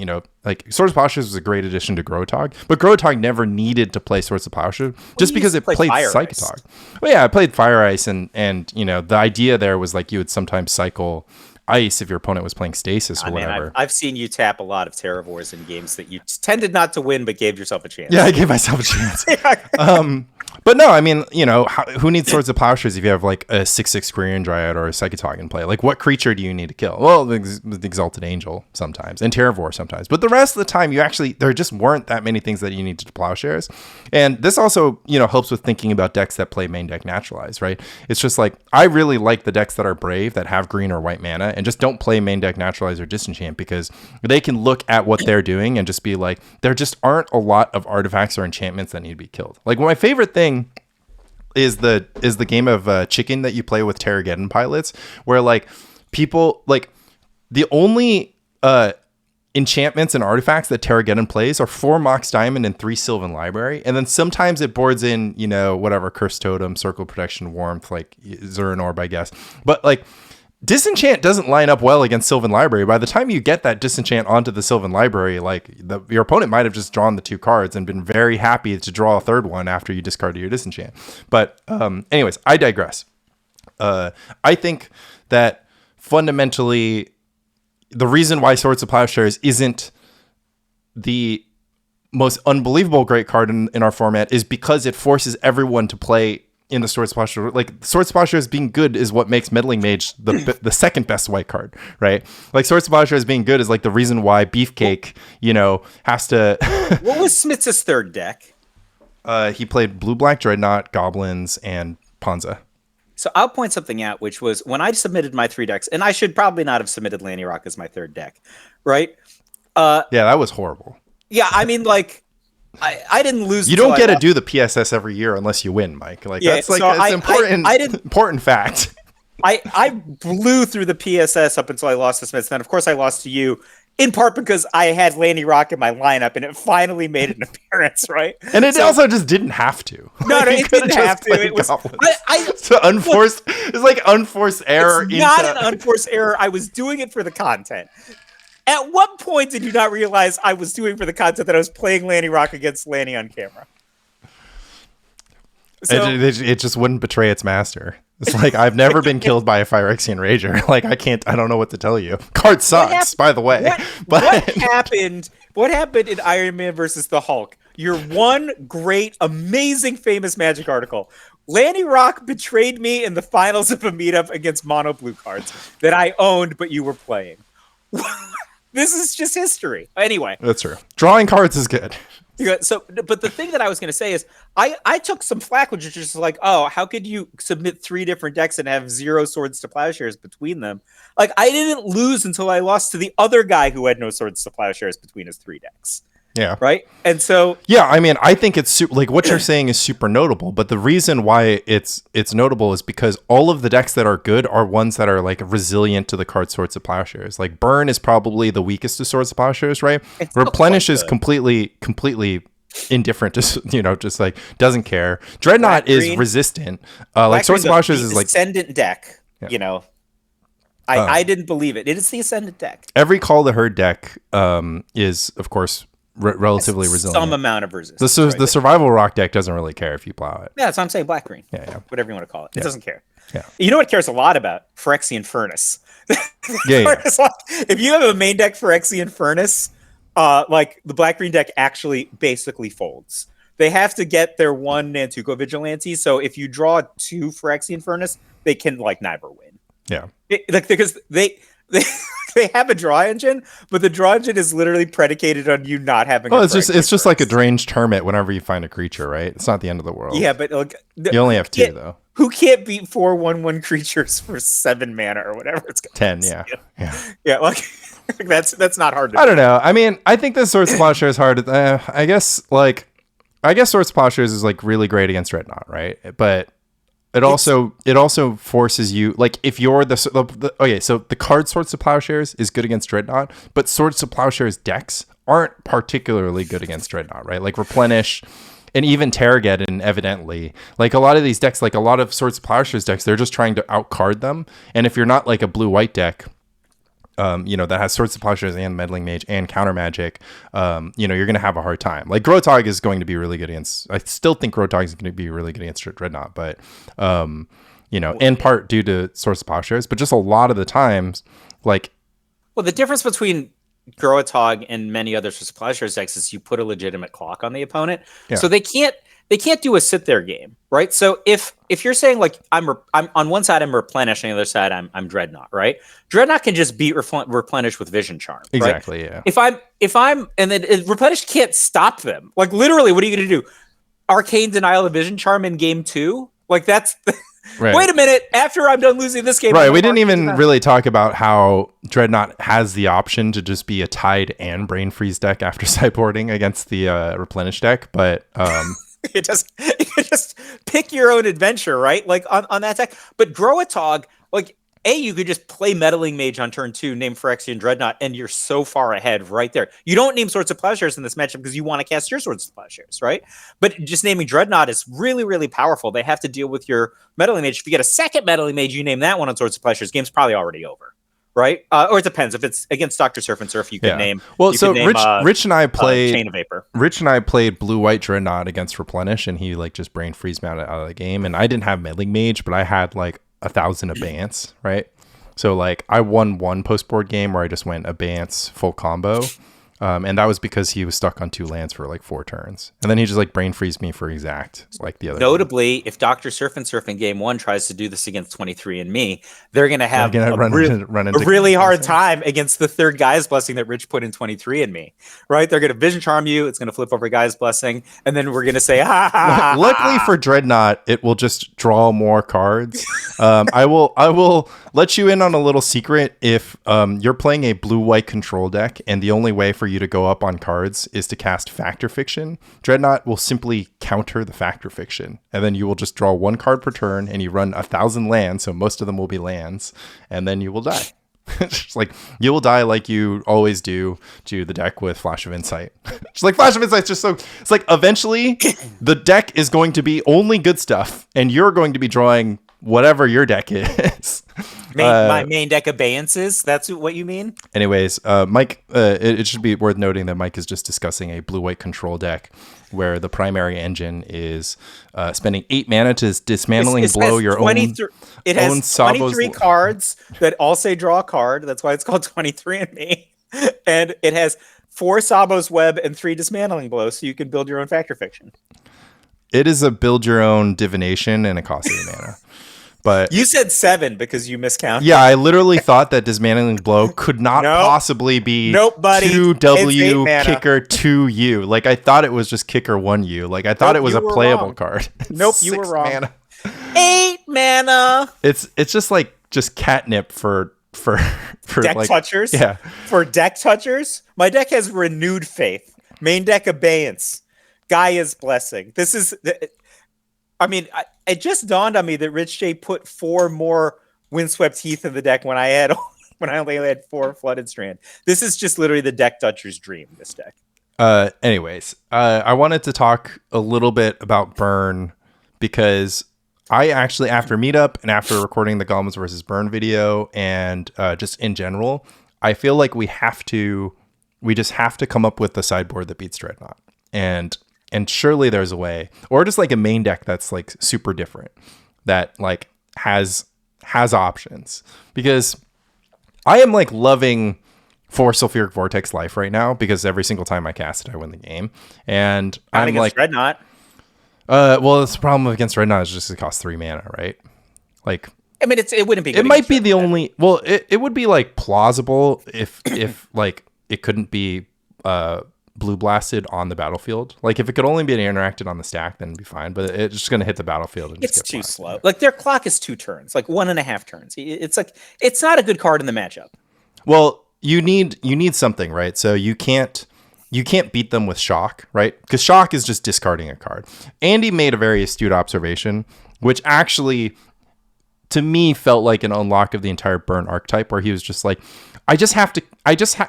Like Swords of Plowshares was a great addition to Grotog, but Grotog never needed to play Swords of Plowshares just because it played Psychotog. Well, yeah, I played Fire Ice, and the idea there was like you would sometimes cycle ice if your opponent was playing stasis or I mean, whatever. I've seen you tap a lot of Terravores in games that you tended not to win, but gave yourself a chance. Yeah, I gave myself a chance. But no, I mean, who needs Swords of Plowshares if you have like a 6/6 Korean Dryad or a Psychotog in play? Like, what creature do you need to kill? Well, the Exalted Angel sometimes, and Terravore sometimes. But the rest of the time, there just weren't that many things that you needed to Plowshares. And this also, helps with thinking about decks that play main deck Naturalize, right? It's just like, I really like the decks that are brave, that have green or white mana, and just don't play main deck Naturalize or Disenchant, because they can look at what they're doing and just be like, there just aren't a lot of artifacts or enchantments that need to be killed. Like, my favorite thing is the game of chicken that you play with Terrageddon pilots, where like people like the only enchantments and artifacts that Terrageddon plays are 4 Mox Diamond and 3 Sylvan Library, and then sometimes it boards in whatever Curse Totem, Circle Protection, Warmth, like Zurin Orb, I guess. But like Disenchant doesn't line up well against Sylvan Library. By the time you get that Disenchant onto the Sylvan Library, like your opponent might have just drawn the 2 cards and been very happy to draw a third one after you discarded your Disenchant. But anyways, I digress. I think that fundamentally the reason why Swords of Plowshares isn't the most unbelievable great card in our format is because it forces everyone to play in the Swords of Plowshares. Like, Swords of Plowshares being good is what makes Meddling Mage the second best white card, right? Like, Swords of Plowshares being good is like the reason why Beefcake, has to... What was Smith's third deck? He played Blue-Black Dreadnought, Goblins, and Ponza. So I'll point something out, which was when I submitted my 3 decks, and I should probably not have submitted Lanny Rock as my third deck, right? Yeah, that was horrible. Yeah, I mean, like... I didn't lose. You don't get to do the PSS every year unless you win, Mike. Like, yeah, that's like an important fact. I blew through the PSS up until I lost to Smith. Then, of course, I lost to you, in part because I had Lanny Rock in my lineup, and it finally made an appearance, right? And it also just didn't have to. No, it didn't have to. It was it's unforced. It's like unforced error. It's not an unforced error. I was doing it for the content. At what point did you not realize I was doing for the content that I was playing Lanny Rock against Lanny on camera? So, it just wouldn't betray its master. It's like, I've never been killed by a Phyrexian Rager. Like, I don't know what to tell you. Card sucks, by the way. What happened in Iron Man versus the Hulk? Your one great, amazing, famous Magic article. Lanny Rock betrayed me in the finals of a meetup against mono blue cards that I owned, but you were playing. This is just history. Anyway. That's true. Drawing cards is good. So, but the thing that I was going to say is I took some flack, which is just like, oh, how could you submit 3 different decks and have 0 Swords to Plowshares between them? Like, I didn't lose until I lost to the other guy who had no Swords to Plowshares between his 3 decks. Yeah. Right. And so, yeah, I mean, I think it's like what you're saying is super notable, but the reason why it's notable is because all of the decks that are good are ones that are like resilient to the card Swords of Plowshares. Like, Burn is probably the weakest to Swords of Plowshares, right? Replenish is completely indifferent to, just like doesn't care. Dreadnought is resistant. Like, Swords of Plowshares is like Ascendant deck. Yeah. I didn't believe it. It is the Ascendant deck. Every Call the Herd deck is, of course, relatively resilient. Some amount of resistance. The Survival Rock deck doesn't really care if you plow it. Yeah, that's what I'm saying. Black green. Yeah. Whatever you want to call it. Yeah. It doesn't care. Yeah. You know what cares a lot about? Phyrexian Furnace. Yeah. If you have a main deck Phyrexian Furnace, like the black green deck actually basically folds. They have to get their 1 Nantuko Vigilante. So if you draw 2 Phyrexian Furnace, they can like never win. Yeah. Because they have a draw engine, but the draw engine is literally predicated on you not having. Oh, it's just like a deranged hermit whenever you find a creature, right? It's not the end of the world. Yeah, but like, you only have 2 though. Who can't beat 4/1/1 creatures for 7 mana or whatever it's got? 10, yeah. Like that's not hard to I don't know. I mean, I think the Swords of Plowshares is hard. I guess Swords of Plowshares is like really great against Dreadnought, right? But it also forces you, like, if you're okay, so the card Swords of Plowshares is good against Dreadnought, but Swords of Plowshares decks aren't particularly good against Dreadnought, right? Like Replenish and even Terrageddon, evidently. Like, a lot of these decks, like a lot of Swords of Plowshares decks, they're just trying to outcard them. And if you're not like a blue-white deck, that has Swords of Plowshares and Meddling Mage and Counter Magic, you're going to have a hard time. Like, Grotog is going to be really good against... I still think Grotog is going to be really good against Dreadnought, but, in part due to Swords of Plowshares. But just a lot of the times, Like, Well, the difference between Growatog and many other sorts of Plowshares decks is you put a legitimate clock on the opponent, Yeah. so they can't do a sit there game, right? So if you're saying like I'm on one side I'm Replenish, on the other side I'm Dreadnought, right? Dreadnought can just beat Replenish with Vision Charm, exactly, right? yeah. If I'm and then Replenish can't stop them. Like literally, what are you going to do? Arcane Denial of Vision Charm in game 2? Like that's Right. Wait a minute. After I'm done losing this game, right? We didn't even really talk about how Dreadnought has the option to just be a Tide and Brain Freeze deck after sideboarding against the Replenish deck, but you just pick your own adventure, right? Like on that deck. But Growatog, like you could just play Meddling Mage on turn 2, name Phyrexian Dreadnought, and you're so far ahead right there. You don't name Swords of Plowshares in this matchup because you want to cast your Swords of Plowshares, right? But just naming Dreadnought is really, really powerful. They have to deal with your Meddling Mage. If you get a second Meddling Mage, you name that one on Swords of Plowshares, game's probably already over, right? Or it depends. If it's against Dr. Surf and Surf, you can name. Well, so Rich and I played Chain of Vapor. Rich and I played Blue-White Dreadnought against Replenish, and he like just Brain Freeze me out of the game. And I didn't have Meddling Mage, but I had like 1,000 Abeyance, right? So like I won one post-board game where I just went Abeyance full combo. And that was because he was stuck on 2 lands for like 4 turns. And then he just like Brain Freeze me for exact like the other. Notably, if Dr. Surf and Surf in game 1 tries to do this against 23andMe, they're going to have a really hard time against the third Gaia's Blessing that Rich put in 23andMe, right? They're going to Vision Charm you. It's going to flip over Gaia's Blessing. And then we're going to say, Luckily for Dreadnought, it will just draw more cards. I will let you in on a little secret. If you're playing a blue-white control deck and the only way for you to go up on cards is to cast Factor Fiction, Dreadnought will simply counter the Factor Fiction, and then you will just draw 1 card per turn, and you run 1,000 lands, so most of them will be lands, and then you will die. It's like you will die like you always do to the deck with Flash of Insight. It's like Flash of Insight just so it's like eventually the deck is going to be only good stuff, and you're going to be drawing whatever your deck is. My main deck Abeyances, that's what you mean? Anyways, Mike, it should be worth noting that Mike is just discussing a blue-white control deck where the primary engine is spending 8 mana to dismantling blow your own. It has 23 cards that all say draw a card. That's why it's called 23andMe. And it has 4 Sabo's Web and 3 dismantling blows, so you can build your own Factor Fiction. It is a build your own divination, and it costs 8 mana. But you said 7 because you miscounted. Yeah, I literally thought that dismantling blow could not possibly be 2W kicker 2U. Like I thought it was just kicker 1U. Like I thought it was a playable card. Nope, you were wrong. Mana. 8 mana. It's just like catnip for deck like, touchers. Yeah, for deck touchers. My deck has Renewed Faith. Main deck Abeyance. Gaia's Blessing. This is. I mean, it just dawned on me that Rich J put 4 more Windswept Heath in the deck when I only had 4 Flooded Strand. This is just literally the deck toucher's dream. This deck. Anyways, I wanted to talk a little bit about Burn because I actually, after meetup and after recording the Goblins versus Burn video and just in general, I feel like we just have to come up with the sideboard that beats Dreadnought. And surely there's a way, or just like a main deck that's like super different, that like has options. Because I am like loving 4 Sulfuric Vortex Life right now because every single time I cast it, I win the game. And I'm like Dreadnought. Well, the problem against Dreadnought is just it costs 3 mana, right? Like, I mean, it wouldn't be. It might be the only. Well, it would be like plausible if like it couldn't be blue blasted on the battlefield. Like if it could only be interacted on the stack, then it'd be fine. But it's just going to hit the battlefield. And it's too slow. Like their clock is 2 turns, like 1.5 turns. It's like it's not a good card in the matchup. Well, you need something, right? So you can't beat them with Shock, right? Because Shock is just discarding a card. Andy made a very astute observation, which actually to me felt like an unlock of the entire Burn archetype, where he was just like,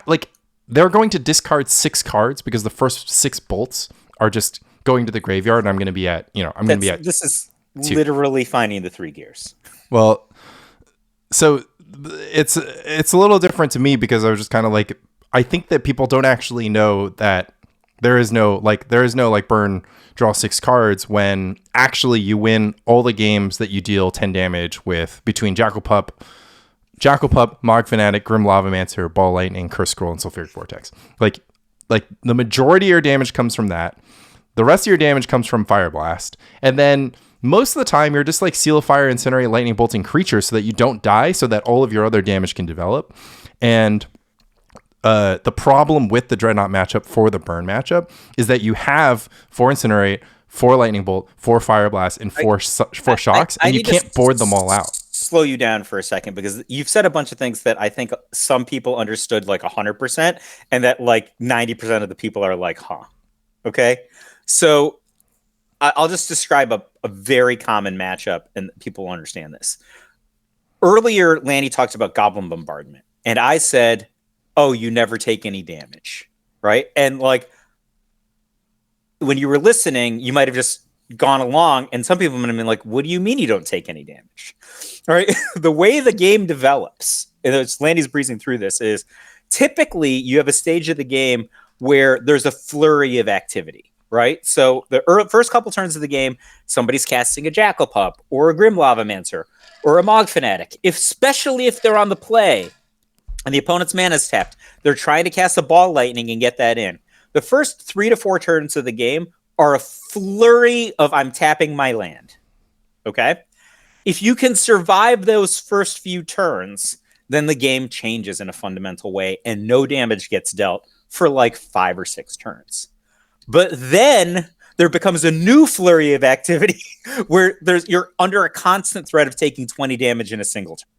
like. They're going to discard 6 cards because the first 6 bolts are just going to the graveyard, and I'm going to be at, This is 2. Literally finding the 3 gears. Well, so it's a little different to me because I was just kind of like, I think that people don't actually know that there is no Burn draw 6 cards when actually you win all the games that you deal 10 damage with between Jackal Pup, Jackal Pup, Mog Fanatic, Grim Lavamancer, Ball Lightning, Curse Scroll, and Sulfuric Vortex. Like the majority of your damage comes from that. The rest of your damage comes from Fire Blast. And then most of the time, you're just like Seal of Fire, Incinerate, Lightning Bolting creatures so that you don't die, so that all of your other damage can develop. And the problem with the Dreadnought matchup for the Burn matchup is that you have 4 Incinerate, 4 Lightning Bolt, 4 Fire Blast, and 4 Shocks, and you can't board them all out. Slow you down for a second, because you've said a bunch of things that I think some people understood like 100%, and that like 90% of the people are like, huh. Okay. So I'll just describe a very common matchup, and people will understand this. Earlier, Lanny talked about Goblin Bombardment, and I said, oh, you never take any damage, right? And like, when you were listening, you might have just gone along, and some people might have been like, what do you mean you don't take any damage? All right. The way the game develops, and it's Lanny's breezing through this, is typically you have a stage of the game where there's a flurry of activity, right? So the first couple turns of the game, somebody's casting a Jackal Pup or a Grim Lavamancer or a Mog Fanatic, especially if they're on the play and the opponent's mana's tapped. They're trying to cast a Ball Lightning and get that in. The first 3 to 4 turns of the game are a flurry of I'm tapping my land. Okay? If you can survive those first few turns, then the game changes in a fundamental way and no damage gets dealt for like 5 or 6 turns. But then there becomes a new flurry of activity where you're under a constant threat of taking 20 damage in a single turn.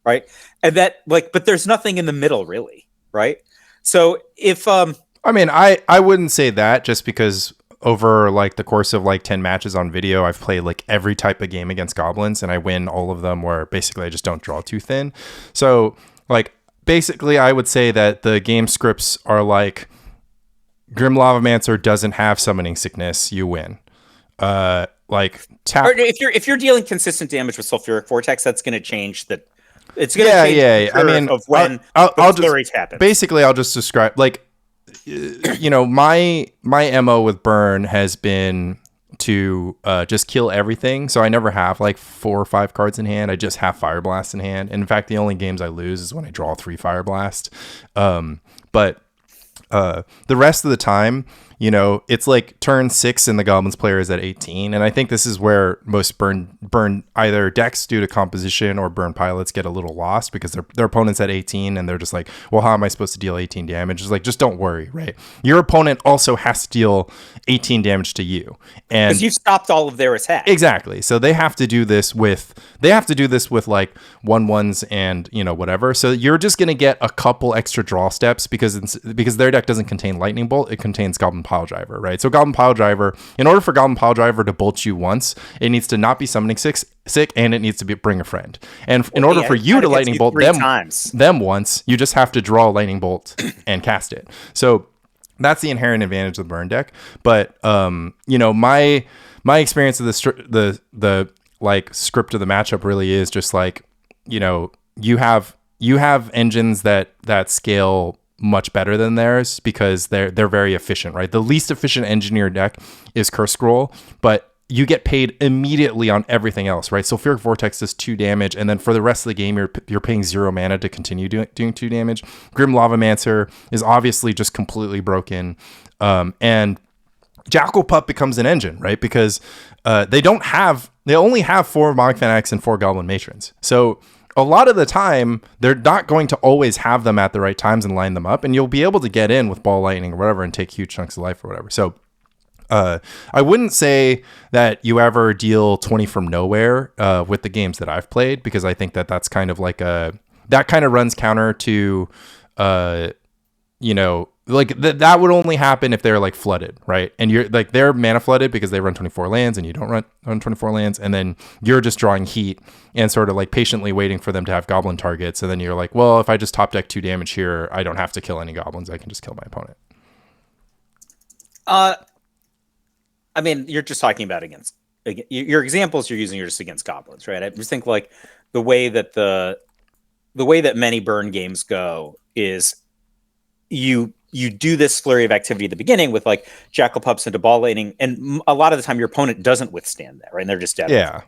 Right? And that, like, but there's nothing in the middle really, right? So if I mean, I wouldn't say that, just because over like the course of like 10 matches on video, I've played like every type of game against goblins, and I win all of them, where basically I just don't draw too thin. So like basically I would say that the game scripts are like, Grim Lavamancer doesn't have Summoning Sickness, you win. Like tap. Or if you're dealing consistent damage with Sulfuric Vortex, that's going to change the. It's going to change the I mean, of when I'll flurries just happen. Basically, I'll just describe, like, you know, my MO with Burn has been to just kill everything. So I never have like 4 or 5 cards in hand. I just have Fire Blast in hand. And in fact, the only games I lose is when I draw 3 Fire Blast. But the rest of the time, you know, it's like turn 6 and the Goblins player is at 18. And I think this is where most burn either decks due to composition or burn pilots get a little lost, because their opponent's at 18 and they're just like, well, how am I supposed to deal 18 damage? It's like, just don't worry, right? Your opponent also has to deal 18 damage to you. And because you've stopped all of their attacks. Exactly. So they have to do this with like 1/1s and, you know, whatever. So you're just going to get a couple extra draw steps because their deck doesn't contain Lightning Bolt. It contains Goblin Pile Driver, right? So Goblin Pile Driver, in order for Goblin Pile Driver to bolt you once, it needs to not be summoning sick, and it needs to bring a friend. And in order for you to Lightning Bolt them once, you just have to draw a Lightning Bolt and cast it. So that's the inherent advantage of the Burn deck. But you know, my experience of the like script of the matchup really is just like, you know, you have engines that scale much better than theirs because they're very efficient, right? The least efficient engine in your deck is Curse Scroll, but you get paid immediately on everything else, right? So Sulfuric Vortex does 2 damage, and then for the rest of the game, you're paying 0 mana to continue doing 2 damage. Grim Lavamancer is obviously just completely broken, and Jackal Pup becomes an engine, right? Because they only have 4 Mog Fanatics and 4 Goblin Matrons, so a lot of the time, they're not going to always have them at the right times and line them up, and you'll be able to get in with Ball Lightning or whatever and take huge chunks of life or whatever. So I wouldn't say that you ever deal 20 from nowhere with the games that I've played, because I think that that's kind of like that kind of runs counter to, you know, like that would only happen if they're like flooded, right? And you're like, they're mana flooded because they run 24 lands and you don't run 24 lands, and then you're just drawing heat and sort of like patiently waiting for them to have goblin targets, and then you're like, well, if I just top deck 2 damage here, I don't have to kill any goblins, I can just kill my opponent. I mean, you're just talking about against your examples you're using are just against goblins, right? I just think like the way that many Burn games go is you do this flurry of activity at the beginning with like Jackal Pups into Ball Lightning, and a lot of the time your opponent doesn't withstand that, right? And they're just dead. Yeah.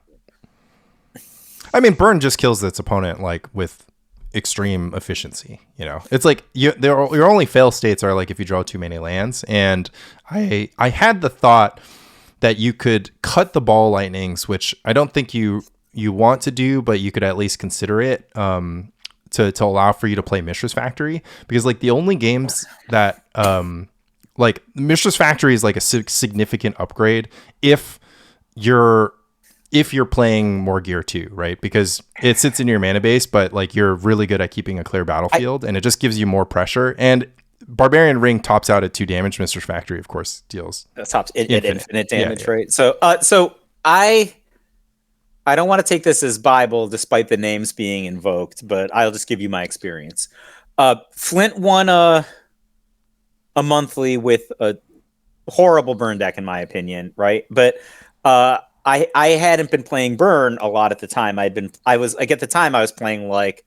I mean, Burn just kills its opponent like with extreme efficiency. You know, it's like your only fail states are like if you draw too many lands. And I had the thought that you could cut the ball lightnings, which I don't think you want to do, but you could at least consider it to allow for you to play Mishra's Factory, because like the only games that like Mishra's Factory is like a significant upgrade if you're playing more gear too, right? Because it sits in your mana base, but like you're really good at keeping a clear battlefield, and it just gives you more pressure. And Barbarian Ring tops out at 2 damage. Mishra's Factory, of course, deals tops infinite damage, right? So I don't want to take this as Bible, despite the names being invoked, but I'll just give you my experience. Flint won a monthly with a horrible burn deck, in my opinion, right? But I hadn't been playing burn a lot at the time. At the time I was playing like,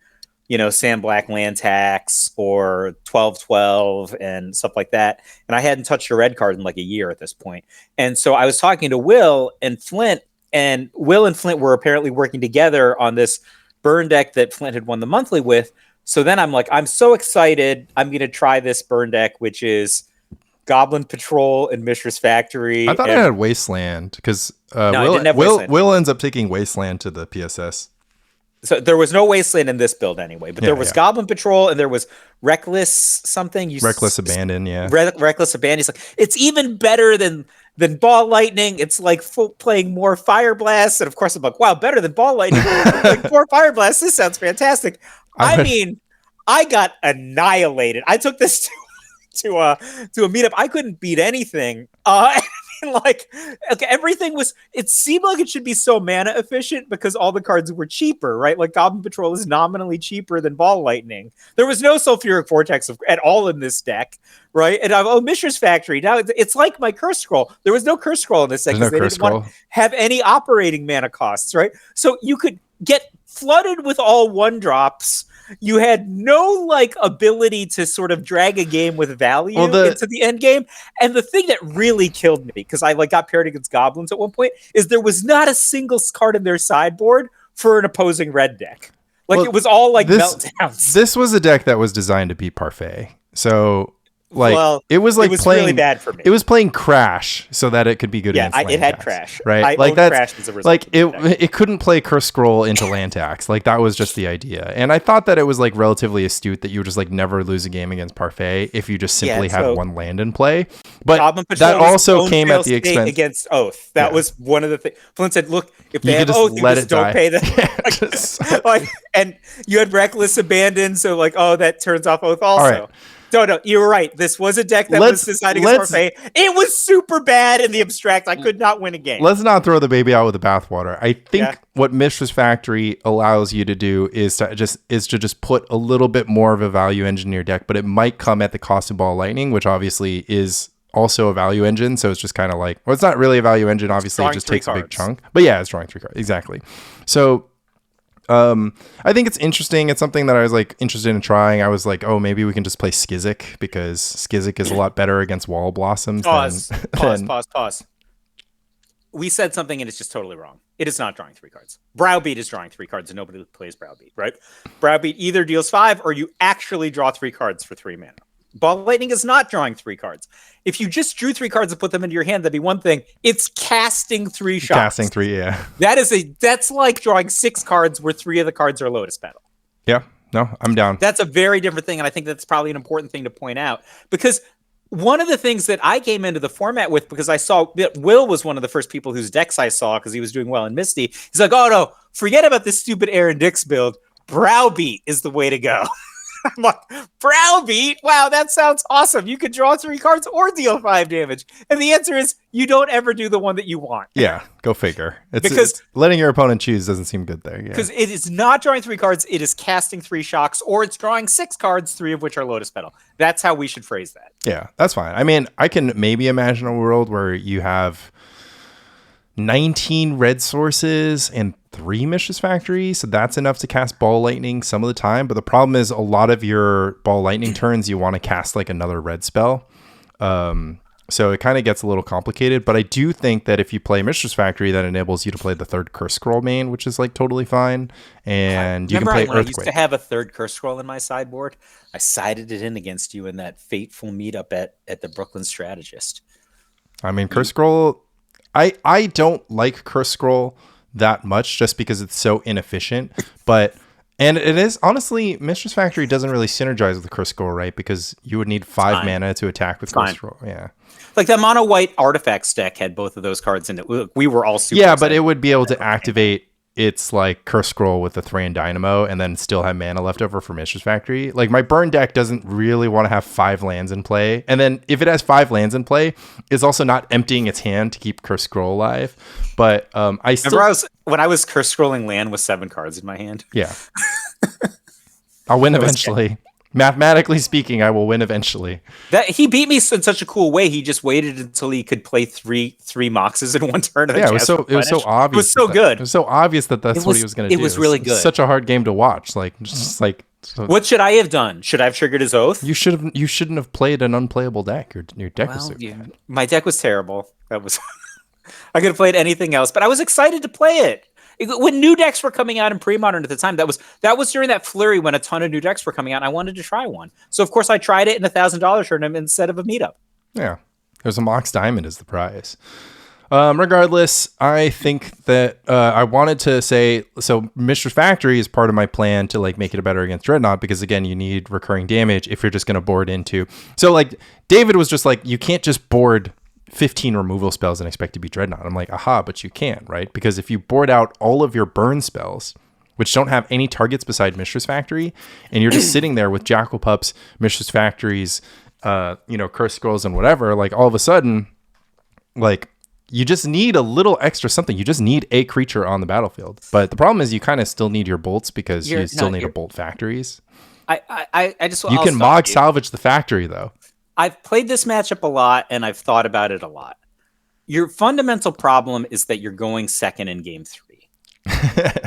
Sand Black Land Tax or 12/12 and stuff like that. And I hadn't touched a red card in like a year at this point. And so I was talking to Will and Flint, and Will and Flint were apparently working together on this burn deck that Flint had won the monthly with. So then I'm like, I'm so excited. I'm going to try this burn deck, which is Goblin Patrol and Mishra's Factory. I thought it had Wasteland because Will ends up taking Wasteland to the PSS. So there was no Wasteland in this build anyway, but there was Goblin Patrol and there was Reckless something. Reckless Abandon, yeah. Reckless Abandon. It's like, it's even better than Ball Lightning. It's like playing more Fire Blasts. And of course I'm like, wow, better than Ball Lightning. Like 4 Fire Blasts. This sounds fantastic. I mean, I got annihilated. I took this to a meetup. I couldn't beat anything. Everything it seemed like it should be so mana efficient because all the cards were cheaper, right? Like Goblin Patrol is nominally cheaper than Ball Lightning. There was no Sulfuric Vortex at all in this deck, right? And Mishra's Factory. Now it's like my Curse Scroll. There was no Curse Scroll in this deck because they didn't want to have any operating mana costs, right? So you could get flooded with all 1-drops. You had no ability to sort of drag a game with value into the end game. And the thing that really killed me, because I got paired against goblins at one point, is there was not a single card in their sideboard for an opposing red deck. It was all meltdowns. This was a deck that was designed to beat Parfait. So it was playing really bad for me. It was playing Crash so that it could be good against it had Land Crash. Right? Crash as a result. It couldn't play Curse Scroll into Land Tax. That was just the idea. And I thought that it was relatively astute that you would just never lose a game against Parfait if you just simply had one land in play. But that also came at the expense against Oath. That was one of the things. Flint said, look, if they have Oath, you just don't pay them. And you had Reckless Abandon, so that turns off Oath also. All right. No, you're right. This was a deck that was designed against Parfait. It was super bad in the abstract. I could not win a game. Let's not throw the baby out with the bathwater. I think what Mishra's Factory allows you to do is to just put a little bit more of a value engine in your deck, but it might come at the cost of Ball Lightning, which obviously is also a value engine. So it's just kind of it's not really a value engine. Obviously, it just takes a big chunk. But yeah, it's drawing 3 cards. Exactly. So I think it's interesting. It's something that I was interested in trying. I was oh, maybe we can just play Skizzik because Skizzik is a lot better against Wall Blossoms. Pause. We said something and it's just totally wrong. It is not drawing 3 cards. Browbeat is drawing 3 cards and nobody plays Browbeat, right? Browbeat either deals 5 or you actually draw 3 cards for 3 mana. Ball Lightning is not drawing 3 cards. If you just drew 3 cards and put them into your hand, that'd be one thing. It's casting 3 shots. Casting 3, yeah. That's like drawing 6 cards where 3 of the cards are Lotus Petal. Yeah, no, I'm down. That's a very different thing, and I think that's probably an important thing to point out. Because one of the things that I came into the format with, because I saw that Will was one of the first people whose decks I saw because he was doing well in Misty. He's like, oh no, forget about this stupid Aaron Dix build. Browbeat is the way to go. I'm like, Browbeat? Wow, that sounds awesome. You could draw 3 cards or deal 5 damage. And the answer is you don't ever do the one that you want. Yeah, go figure. Because letting your opponent choose doesn't seem good there. Because it is not drawing 3 cards, it is casting 3 shocks, or it's drawing 6 cards, 3 of which are Lotus Petal. That's how we should phrase that. Yeah, that's fine. I mean, I can maybe imagine a world where you have 19 red sources and 3 Mishra's Factory, so that's enough to cast Ball Lightning some of the time. But the problem is a lot of your Ball Lightning turns you want to cast another red spell, So it kind of gets a little complicated, but I do think that if you play Mistress Factory, that enables you to play the third Curse Scroll main, which is like totally fine. And you can play when Earthquake. I used to have a third Curse Scroll in my sideboard, I sided it in against you in that fateful meetup at the Brooklyn Strategist. I mean, Curse Scroll, I don't like Curse Scroll that much just because it's so inefficient, and it is, honestly, Mistress Factory doesn't really synergize with the Curse Scroll, right? Because you would need 5 mana to attack with Curse Scroll. Yeah. Like the mono white artifacts deck had both of those cards in it. We were all super excited. But it would be able to activate its like Curse Scroll with the Thrain Dynamo and then still have mana left over for Mistress Factory. Like my burn deck doesn't really want to have 5 lands in play. And then if it has 5 lands in play, it's also not emptying its hand to keep Curse Scroll alive. But I still... Remember when I was Curse Scrolling land with 7 cards in my hand? Yeah. I'll win eventually. Mathematically speaking, I will win eventually. That he beat me in such a cool way. He just waited until he could play three Moxes in one turn. Yeah, it was so obvious. It was so good. It was so obvious that's what he was going to do. It was really good. Such a hard game to watch. Like, just like. So, what should I have done? Should I have triggered his oath? You shouldn't have played an unplayable deck. Your deck was so bad. My deck was terrible. That was. I could have played anything else, but I was excited to play it. When new decks were coming out in Premodern at the time, that was during that flurry when a ton of new decks were coming out, and I wanted to try one. So, of course, I tried it in $1,000 tournament instead of a meetup. Yeah. There's a Mox Diamond as the prize. Regardless, I think that I wanted to say, so Mistress Factory is part of my plan to like make it better against Dreadnought because, again, you need recurring damage if you're just going to board into. So, like, David was just like, you can't just board 15 removal spells and expect to be Dreadnought. I'm like, aha, but you can, right? Because if you board out all of your burn spells, which don't have any targets beside Mistress Factory, and you're just sitting there with Jackal Pups, Mistress Factories, Curse Scrolls and whatever, like all of a sudden, like you just need a little extra something. You just need a creature on the battlefield. But the problem is you kind of still need your bolts because you still need a bolt factories. I just you can Mog salvage the factory though. I've played this matchup a lot, and I've thought about it a lot. Your fundamental problem is that you're going second in game 3.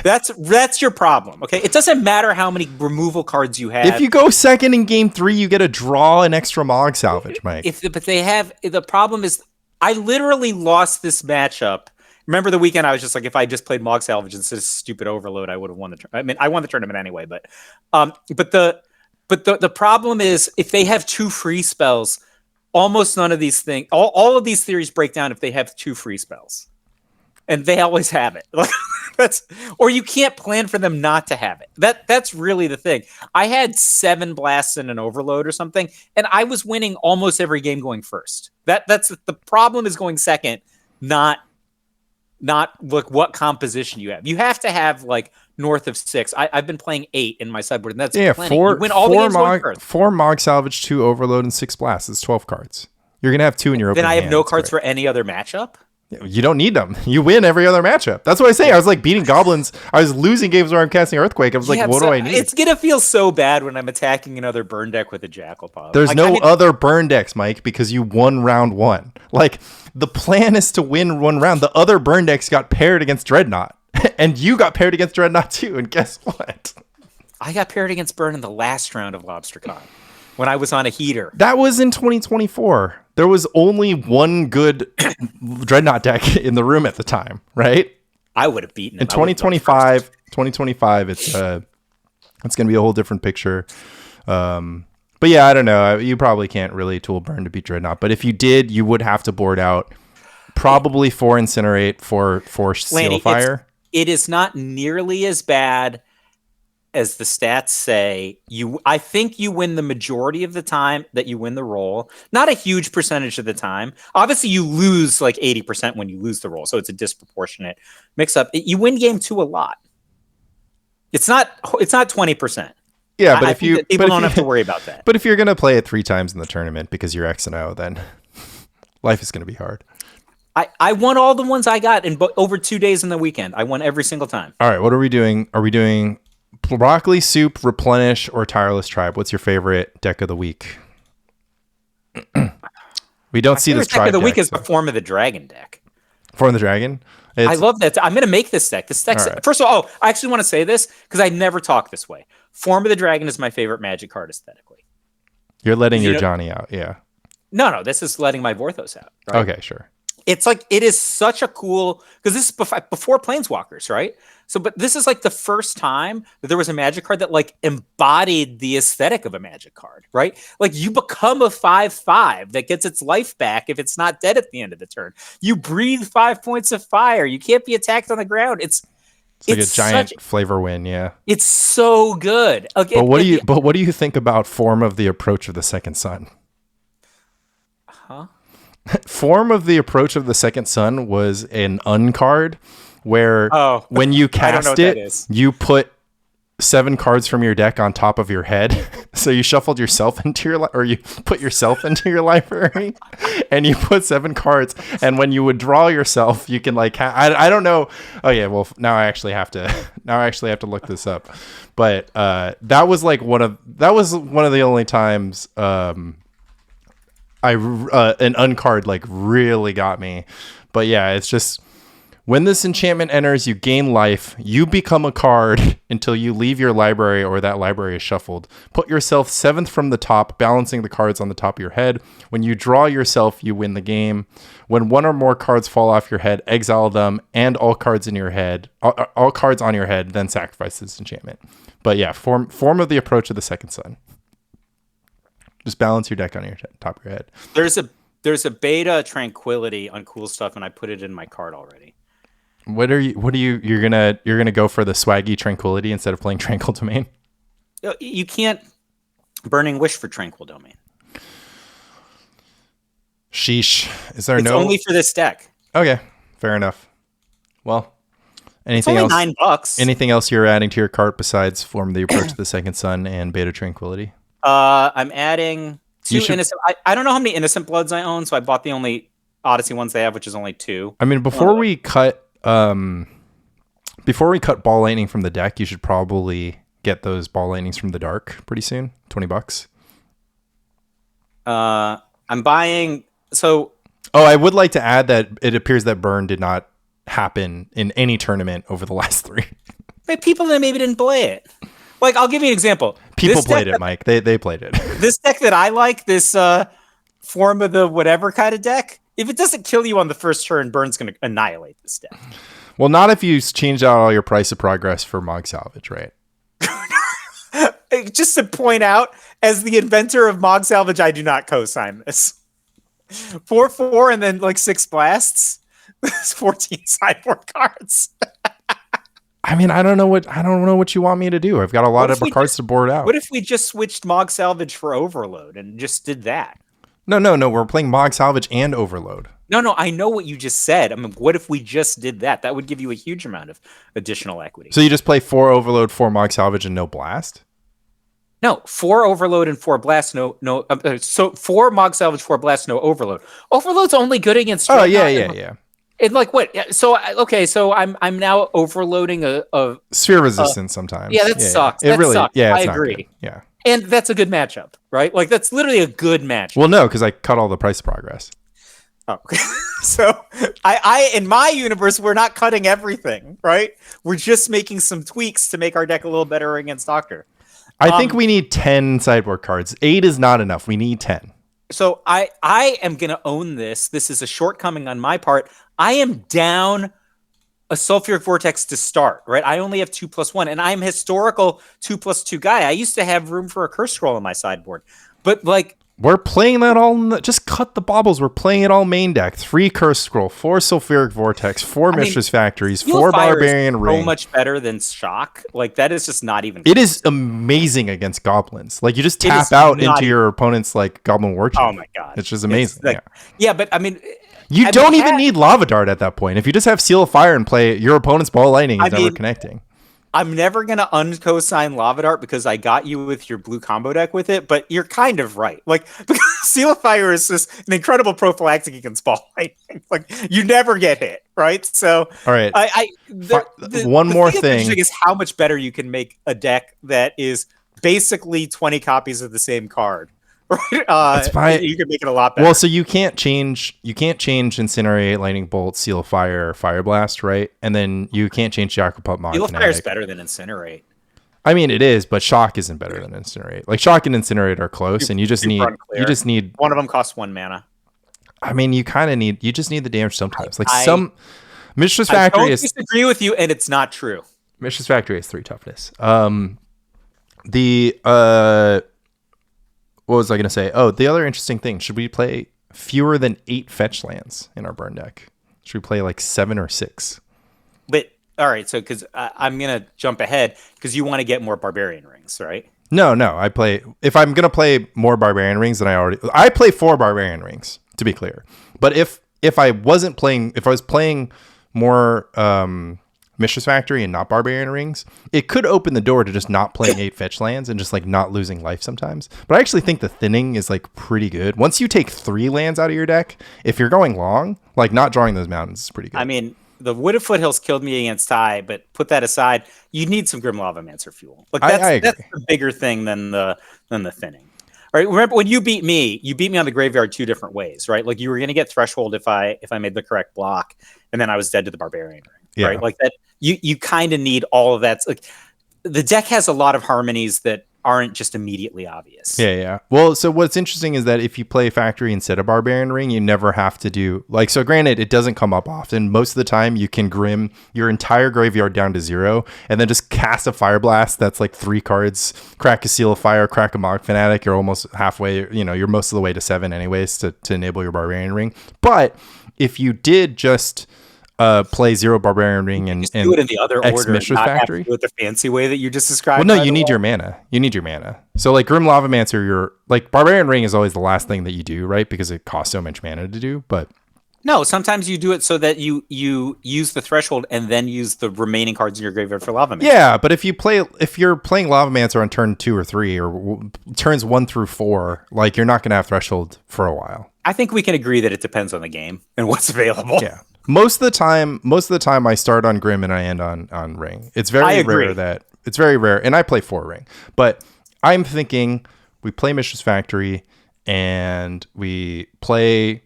That's your problem, okay? It doesn't matter how many removal cards you have. If you go second in game 3, you get to draw an extra Mog salvage, Mike. But the problem is, I literally lost this matchup. Remember the weekend I was just like, if I just played Mog salvage instead of stupid overload, I would have won the tournament. I mean, I won the tournament anyway, but the problem is if they have 2 free spells, almost none of these things, all of these theories break down if they have 2 free spells. And they always have it. Or you can't plan for them not to have it. That's really the thing. I had 7 blasts and an overload or something, and I was winning almost every game going first. That's the problem is going second, not like what composition you have. You have to have like north of 6. I've been playing 8 in my sideboard, and that's plenty. You win all the games going first. 4 Mog salvage, 2 overload, and 6 blasts. It's 12 cards. You're gonna have 2 in your opening. Then I have hand. no cards for any other matchup. You don't need them. You win every other matchup. That's what I say. I was like beating goblins. I was losing games where I'm casting Earthquake. I was like, what do I need? It's going to feel so bad when I'm attacking another burn deck with a Jackal Pup. There's other burn decks, Mike, because you won round 1. Like, the plan is to win 1 round. The other burn decks got paired against Dreadnought. And you got paired against Dreadnought too. And guess what? I got paired against Burn in the last round of LobsterCon when I was on a heater. That was in 2024. There was only one good Dreadnought deck in the room at the time, right? I would have beaten him. In 2025, it's going to be a whole different picture. But yeah, I don't know. You probably can't really tool Burn to beat Dreadnought. But if you did, you would have to board out probably 4 Incinerate, 4 Seal Fire. It is not nearly as bad as the stats say. I think you win the majority of the time that you win the roll. Not a huge percentage of the time. Obviously, you lose like 80% when you lose the roll, so it's a disproportionate mix-up. You win game 2 a lot. It's not 20%. Yeah, but people don't have to worry about that. But if you're going to play it 3 times in the tournament because you're X and O, then life is going to be hard. I won all the ones I got in over 2 days in the weekend. I won every single time. All right, what are we doing? Are we doing Broccoli Soup, Replenish, or Tireless Tribe? What's your favorite deck of the week? We don't see this deck of the week is the Form of the Dragon deck. Form of the Dragon? I love that. I'm going to make this deck. This deck. Right. First of all, I actually want to say this because I never talk this way. Form of the Dragon is my favorite Magic card aesthetically. You're letting your Johnny out, yeah. No, this is letting my Vorthos out. Right? Okay, sure. It's like, it is such a cool, because this is before Planeswalkers, right? So, but this is like the first time that there was a Magic card that like embodied the aesthetic of a Magic card, right? Like you become a 5/5 that gets its life back if it's not dead at the end of the turn. You breathe 5 points of fire. You can't be attacked on the ground. It's like a giant flavor win, yeah. It's so good. Okay, but what do you think about Form of the Approach of the Second Sun? Huh? Form of the Approach of the Second Sun was an uncard where when you cast it, you put 7 cards from your deck on top of your head. So you shuffled yourself into or you put yourself into your library and you put 7 cards. And when you would draw yourself, you can like, I don't know. Oh yeah. Well, now I actually have to look this up, but that was one of the only times an uncard like really got me. But yeah, it's just when this enchantment enters, you gain life. You become a card until you leave your library or that library is shuffled. Put yourself 7th from the top, balancing the cards on the top of your head. When you draw yourself, you win the game. When 1 or more cards fall off your head, exile them and all cards in your head, all cards on your head, then sacrifice this enchantment. But yeah, form of the Approach of the Second Sun. Just balance your deck on your top of your head. There's a beta Tranquility on Cool Stuff, and I put it in my card already. You're gonna go for the swaggy Tranquility instead of playing Tranquil Domain? You can't Burning Wish for Tranquil Domain. Sheesh. It's only for this deck. Okay, fair enough. Well, anything it's only else? $9. Anything else you're adding to your cart besides Form of the Approach to the Second Sun and Beta Tranquility? I'm adding 2 innocent. I don't know how many Innocent Bloods I own, so I bought the only Odyssey ones they have, which is only 2. I mean, before we cut Ball Lightning from the deck, you should probably get those Ball Lightnings from the dark pretty soon. $20. I'm buying. So. Oh, I would like to add that it appears that burn did not happen in any tournament over the last 3. But people that maybe didn't play it. Like, I'll give you an example. People played it, Mike. They played it. This deck that I like, this Form of the whatever kind of deck, if it doesn't kill you on the first turn, Burn's going to annihilate this deck. Well, not if you change out all your Price of Progress for Mog Salvage, right? Just to point out, as the inventor of Mog Salvage, I do not co-sign this. 4/4 and then like 6 blasts. 14 sideboard cards. I mean, I don't know what you want me to do. I've got a lot of cards to board out. What if we just switched Mog Salvage for Overload and just did that? No. We're playing Mog Salvage and Overload. No. I know what you just said. I mean, what if we just did that? That would give you a huge amount of additional equity. So you just play 4 Overload, 4 Mog Salvage, and no Blast? No, 4 Overload and 4 Blast. So 4 Mog Salvage, 4 Blast, no Overload. Overload's only good against. Oh yeah. And like what? So so I'm now overloading a Sphere Resistance sometimes. Yeah, that sucks. It really sucks. Yeah, I agree. Good. Yeah, and that's a good matchup, right? Like that's literally a good matchup. Well, no, because I cut all the Price of Progress. Oh, so I in my universe we're not cutting everything, right? We're just making some tweaks to make our deck a little better against Doctor. I think we need 10 sideboard cards. 8 is not enough. We need 10. So I am going to own this. This is a shortcoming on my part. I am down a Sulfuric Vortex to start, right? I only have 2+1, and I'm historical 2+2 guy. I used to have room for a Curse Scroll on my sideboard. But like... We're playing that all... Just cut the baubles. We're playing it all main deck. 3 Curse Scroll, 4 Sulfuric Vortex, 4 Mistress Factories, 4 Barbarian Ring. So much better than Shock. Like, that is just not even... It is amazing against Goblins. Like, you just tap out into your opponent's, like, Goblin War Chief. Oh, my God. It's just amazing. Like, yeah, but, I mean... You don't even need Lava Dart at that point. If you just have Seal of Fire and play your opponent's Ball Lightning, is never connecting. I'm never going to unco-sign Lava Dart because I got you with your blue combo deck with it, but you're kind of right. Like, because Seal of Fire is just an incredible prophylactic against Ball Lightning. Like, you never get hit, right? So, all right. One more thing is how much better you can make a deck that is basically 20 copies of the same card. Right? You can make it a lot better. Well, so you can't change Incinerate, Lightning Bolt, Seal of Fire, Fire Blast, right? And then you can't change Jackal Pup Mod. Seal of Fire is better than Incinerate. I mean, it is, but shock isn't better than incinerate. Like shock and incinerate are close, and you just need one of them costs 1 mana. I mean, you just need the damage sometimes. Like I Mistress I Factory don't is disagree with you, and it's not true. Mistress Factory is 3 toughness. The what was I gonna say? Oh, the other interesting thing: should we play fewer than 8 fetch lands in our burn deck? Should we play like 7 or 6? But all right, so because I'm gonna jump ahead because you want to get more barbarian rings, right? No. If I'm gonna play more barbarian rings than I play 4 barbarian rings, to be clear. But if I was playing more Mistress Factory and not barbarian rings, it could open the door to just not playing 8 fetch lands and just like not losing life sometimes. But I actually think the thinning is like pretty good. Once you take 3 lands out of your deck, if you're going long, like not drawing those mountains is pretty good. I mean, the Wooded Foothills killed me against Ty, but put that aside, you need some Grim Lavamancer fuel. Like that's the bigger thing than the thinning. All right, remember when you beat me on the graveyard 2 different ways, right? Like you were going to get Threshold if I made the correct block, and then I was dead to the Barbarian Ring, right? Like that. You kind of need all of that. Like the deck has a lot of harmonies that aren't just immediately obvious. Yeah. Well, so what's interesting is that if you play Factory instead of Barbarian Ring, you never have to do like, so granted, it doesn't come up often. Most of the time you can Grim your entire graveyard down to 0 and then just cast a Fire Blast. That's like 3 cards, crack a Seal of Fire, crack a Mog Fanatic. You're almost halfway, you're most of the way to 7 anyways to enable your Barbarian Ring. But if you did just play 0 Barbarian Ring and do it in the other order, Mistress Factory with the fancy way that you just described. Well, no, you need your mana. So like Grim Lavamancer, you're like Barbarian Ring is always the last thing that you do, right? Because it costs so much mana to do. But no, sometimes you do it so that you use the Threshold and then use the remaining cards in your graveyard for Lavamancer. Yeah, but if you're playing Lavamancer on turn 2 or 3 or turns 1 through 4, like you're not going to have Threshold for a while. I think we can agree that it depends on the game and what's available. Yeah. Most of the time I start on Grim and I end on Ring. It's very rare, and I play 4 Ring. But I'm thinking we play Mistress Factory and we play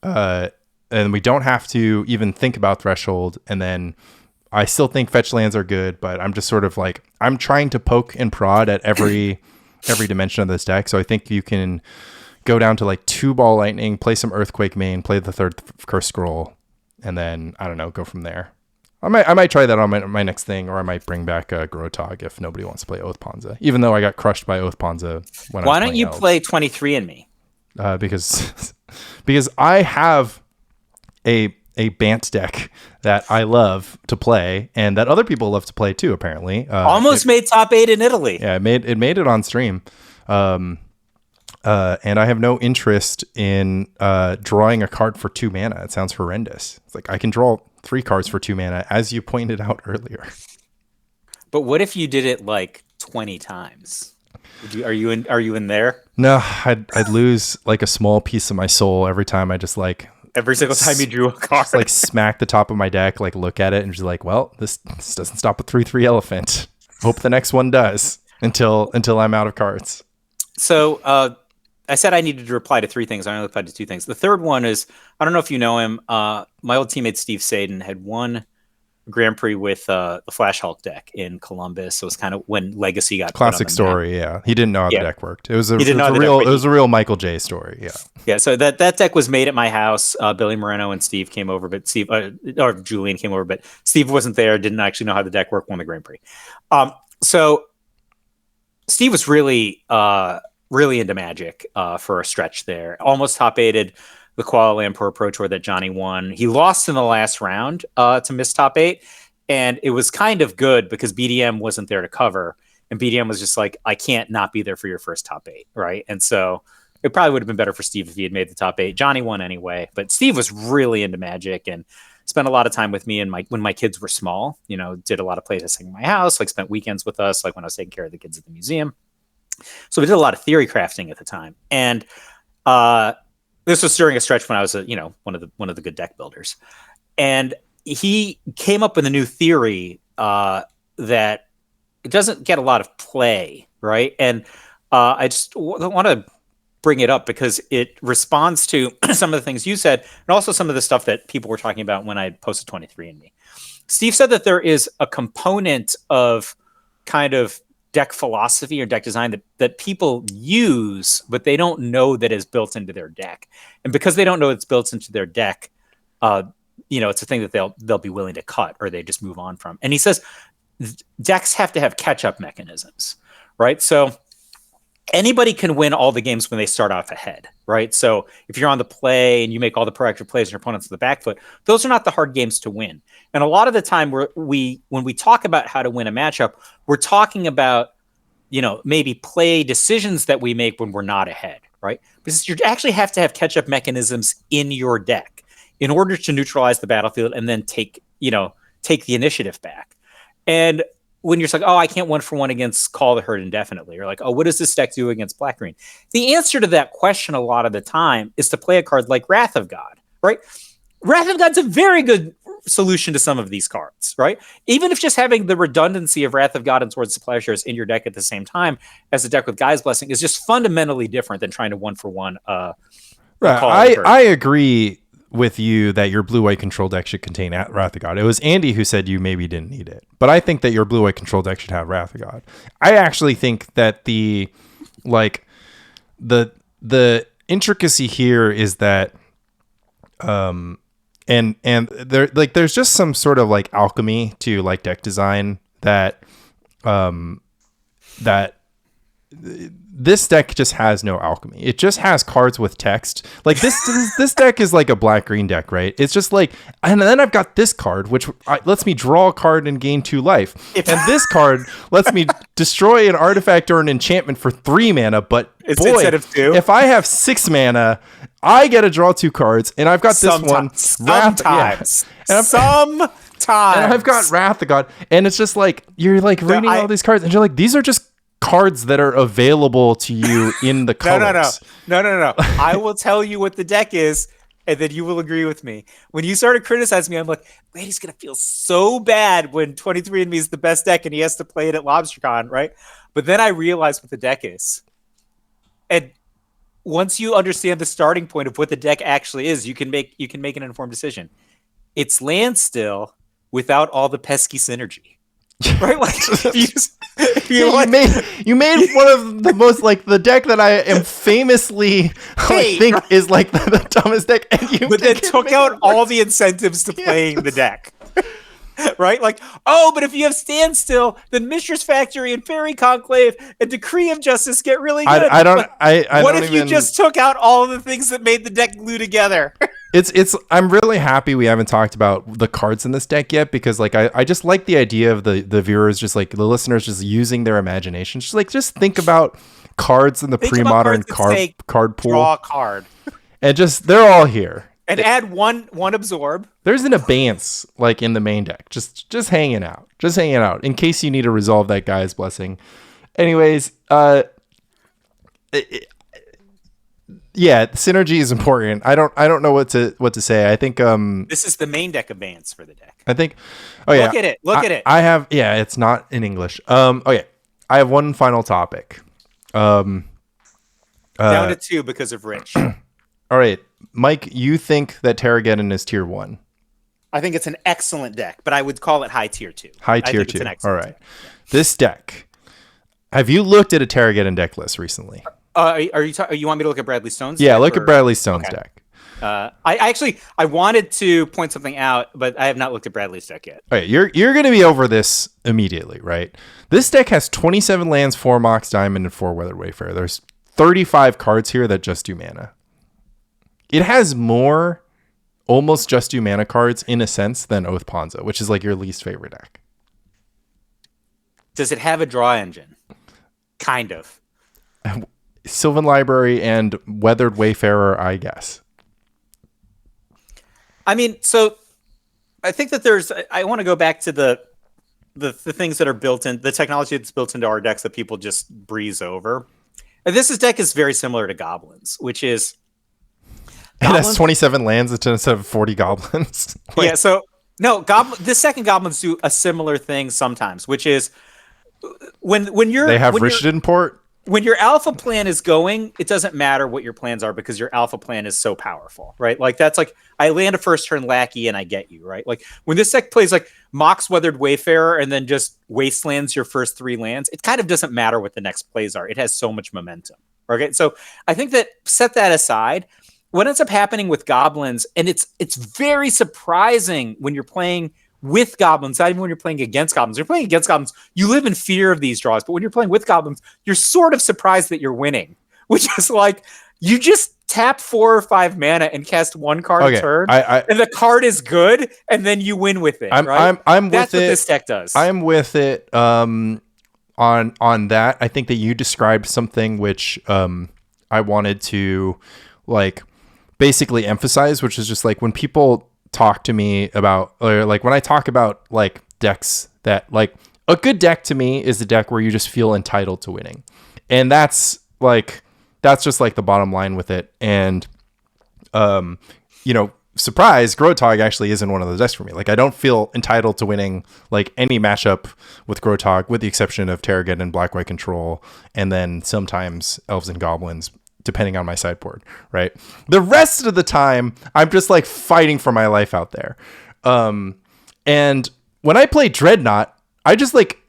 and we don't have to even think about Threshold, and then I still think fetch lands are good, but I'm just sort of like I'm trying to poke and prod at every dimension of this deck. So I think you can go down to like 2 Ball Lightning, play some Earthquake main, play the 3rd Curse Scroll, and then I don't know, go from there. I might try that on my next thing, or I might bring back Grotog if nobody wants to play Oath Ponza. Even though I got crushed by Oath Ponza when Why don't you play 23andMe? Because I have a Bant deck that I love to play, and that other people love to play too. Apparently, almost made top 8 in Italy. Yeah, it made it on stream. And I have no interest in drawing a card for 2 mana. It sounds horrendous. It's like I can draw 3 cards for 2 mana, as you pointed out earlier. But what if you did it like 20 times? Are you in there? No, I'd lose like a small piece of my soul every time I just like every single time you drew a card. Just, like smack the top of my deck, like look at it and just like, well, this doesn't stop a 3/3 elephant. Hope the next one does until I'm out of cards. So I said I needed to reply to 3 things. I only replied to 2 things. The third one is, I don't know if you know him. My old teammate Steve Sadin had won Grand Prix with the Flash Hulk deck in Columbus. So it was kind of when Legacy got classic story. Yeah, he didn't know how the deck worked. It was a real Michael J story. Yeah, yeah. So that deck was made at my house. Billy Moreno and Steve came over, but Steve or Julian came over, but Steve wasn't there. Didn't actually know how the deck worked. Won the Grand Prix. So Steve was really into Magic for a stretch there. Almost top 8'd the Kuala Lumpur Pro Tour that Johnny won. He lost in the last round to miss top 8, and it was kind of good because BDM wasn't there to cover, and BDM was just like, I can't not be there for your first top 8, right? And so it probably would have been better for Steve if he had made the top 8. Johnny won anyway, but Steve was really into Magic and spent a lot of time with me and when my kids were small. Did a lot of playtesting in my house, like spent weekends with us, like when I was taking care of the kids at the museum. So we did a lot of theory crafting at the time, and this was during a stretch when I was one of the good deck builders, and he came up with a new theory that it doesn't get a lot of play, right? And I just want to bring it up because it responds to some of the things you said, and also some of the stuff that people were talking about when I posted 23andMe. Steve said that there is a component of kind of deck philosophy or deck design that people use, but they don't know that is built into their deck. And because they don't know it's built into their deck, it's a thing that they'll be willing to cut or they just move on from. And he says decks have to have catch-up mechanisms, right? So anybody can win all the games when they start off ahead, right? So if you're on the play and you make all the proactive plays and your opponent's on the back foot, those are not the hard games to win. And a lot of the time when we talk about how to win a matchup, we're talking about, maybe play decisions that we make when we're not ahead, right? Because you actually have to have catch-up mechanisms in your deck in order to neutralize the battlefield and then take the initiative back. And when you're like, oh, I can't 1-for-1 against Call the Herd indefinitely, or like, oh, what does this deck do against black-green? The answer to that question a lot of the time is to play a card like Wrath of God, right? Wrath of God's a very good solution to some of these cards, right? Even if just having the redundancy of Wrath of God and Swords to Plowshares in your deck at the same time as a deck with Guy's Blessing is just fundamentally different than trying to 1-for-1 right. I agree with you that your blue-white control deck should contain Wrath of God. It was Andy who said you maybe didn't need it, but I think that your blue-white control deck should have Wrath of God. I actually think that the intricacy here is that, and there there's just some sort of like alchemy to like deck design that this deck just has no alchemy. It just has cards with text. Like this deck is like a black-green deck, right? It's just like, and then I've got this card, which lets me draw a card and gain 2 life. And this card lets me destroy an artifact or an enchantment for 3 mana. But instead of 2. If I have 6 mana, I get to draw 2 cards. And I've got this one. Sometimes. And I've got Wrath of God. And it's just like, you're like reading all these cards and you're like, these are just cards that are available to you in the colors. No. I will tell you what the deck is, and then you will agree with me. When you started criticizing me, I'm like, man, he's going to feel so bad when 23andMe is the best deck and he has to play it at LobsterCon, right? But then I realized what the deck is. And once you understand the starting point of what the deck actually is, you can make an informed decision. It's land still without all the pesky synergy. Right, like you made one of the most like the deck that I am famously think is like the dumbest deck, but then took out all the incentives to playing the deck. Right, like, oh, but if you have Standstill, then Mistress Factory and Fairy Conclave and Decree of Justice get really good. What if you just took out all of the things that made the deck glue together? I'm really happy we haven't talked about the cards in this deck yet, because like I just like the idea of the viewers, just like the listeners, just using their imagination. Just think about cards in the pre-modern card pool. Draw a card. And just they're all here. And add one absorb. There's an Abeyance like in the main deck. Just hanging out. Just hanging out in case you need to resolve that Guy's Blessing. Anyways, yeah, synergy is important. I don't know what to say. I think this is the main deck Abeyance for the deck. I think yeah. Look at it. I have it's not in English. Okay. I have one final topic. Down to 2 because of Rich. All right. Mike, you think that Terrageddon is tier 1? I think it's an excellent deck, but I would call it high tier 2. High tier 2. All right. Yeah. This deck. Have you looked at a Terrageddon deck list recently? You want me to look at Bradley Stone's deck? Look at Bradley Stone's deck. I wanted to point something out, but I have not looked at Bradley's deck yet. Okay, you're going to be over this immediately, right? This deck has 27 lands, 4 Mox Diamond, and 4 Weathered Wayfarer. There's 35 cards here that just do mana. It has more almost just do mana cards in a sense than Oath Ponza, which is like your least favorite deck. Does it have a draw engine? Kind of. Sylvan Library and Weathered Wayfarer, I guess. I mean, so I think that I want to go back to the things that are built in, the technology that's built into our decks that people just breeze over. And this deck is very similar to Goblins, which is it has 27 lands instead of 40 goblins. Yeah, so no, the second Goblins do a similar thing sometimes, which is when you're they have Richardson Port. when your alpha plan is going, it doesn't matter what your plans are because your alpha plan is so powerful, right? Like that's like I land a first turn lackey and I get you, right? Like when this deck plays like Mox Weathered Wayfarer and then just wastelands your first 3 lands, it kind of doesn't matter what the next plays are. It has so much momentum. Okay, so I think that set that aside. What ends up happening with goblins, and it's very surprising when you're playing with goblins, not even when you're playing against goblins. You're playing against goblins, you live in fear of these draws. But when you're playing with goblins, you're sort of surprised that you're winning, which is like you just tap 4 or 5 mana and cast 1 card a turn, and the card is good, and then you win with it. Right? I'm with That's it. what this deck does. I'm with it. On that, I think that you described something which I wanted to like basically emphasize, which is just like when people talk to me about, or like when I talk about like decks that like a good deck to me is a deck where you just feel entitled to winning. And that's just like the bottom line with it. And, surprise, Grotog actually isn't one of those decks for me. Like I don't feel entitled to winning like any matchup with Grotog, with the exception of Terragon and Black-White Control. And then sometimes Elves and Goblins, depending on my sideboard, right? The rest of the time, I'm just like fighting for my life out there. And when I play Dreadnought, I just like,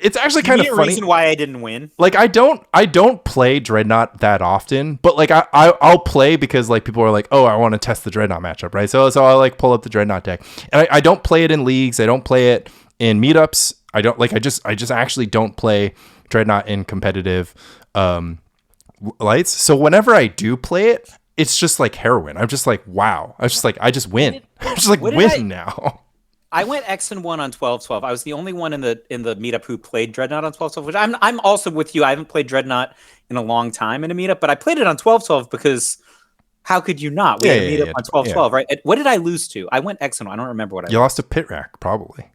it's actually kind of funny. Reason why I didn't win. Like I don't play Dreadnought that often, but like I'll play because like people are like, oh, I want to test the Dreadnought matchup, right? So I'll like pull up the Dreadnought deck, and I don't play it in leagues. I don't play it in meetups. I just actually don't play Dreadnought in competitive lights. So whenever I do play it, it's just like heroin. I'm just like, wow. I just win. I'm just like win now. I went X and 1 on 12-12. I was the only one in the meetup who played Dreadnought on 12-12, which I'm also with you. I haven't played Dreadnought in a long time in a meetup, but I played it on 12-12 because how could you not? We had a meetup on 12-12, right? What did I lose to? I went X and 1. I don't remember what I lost to Pit Rack, probably.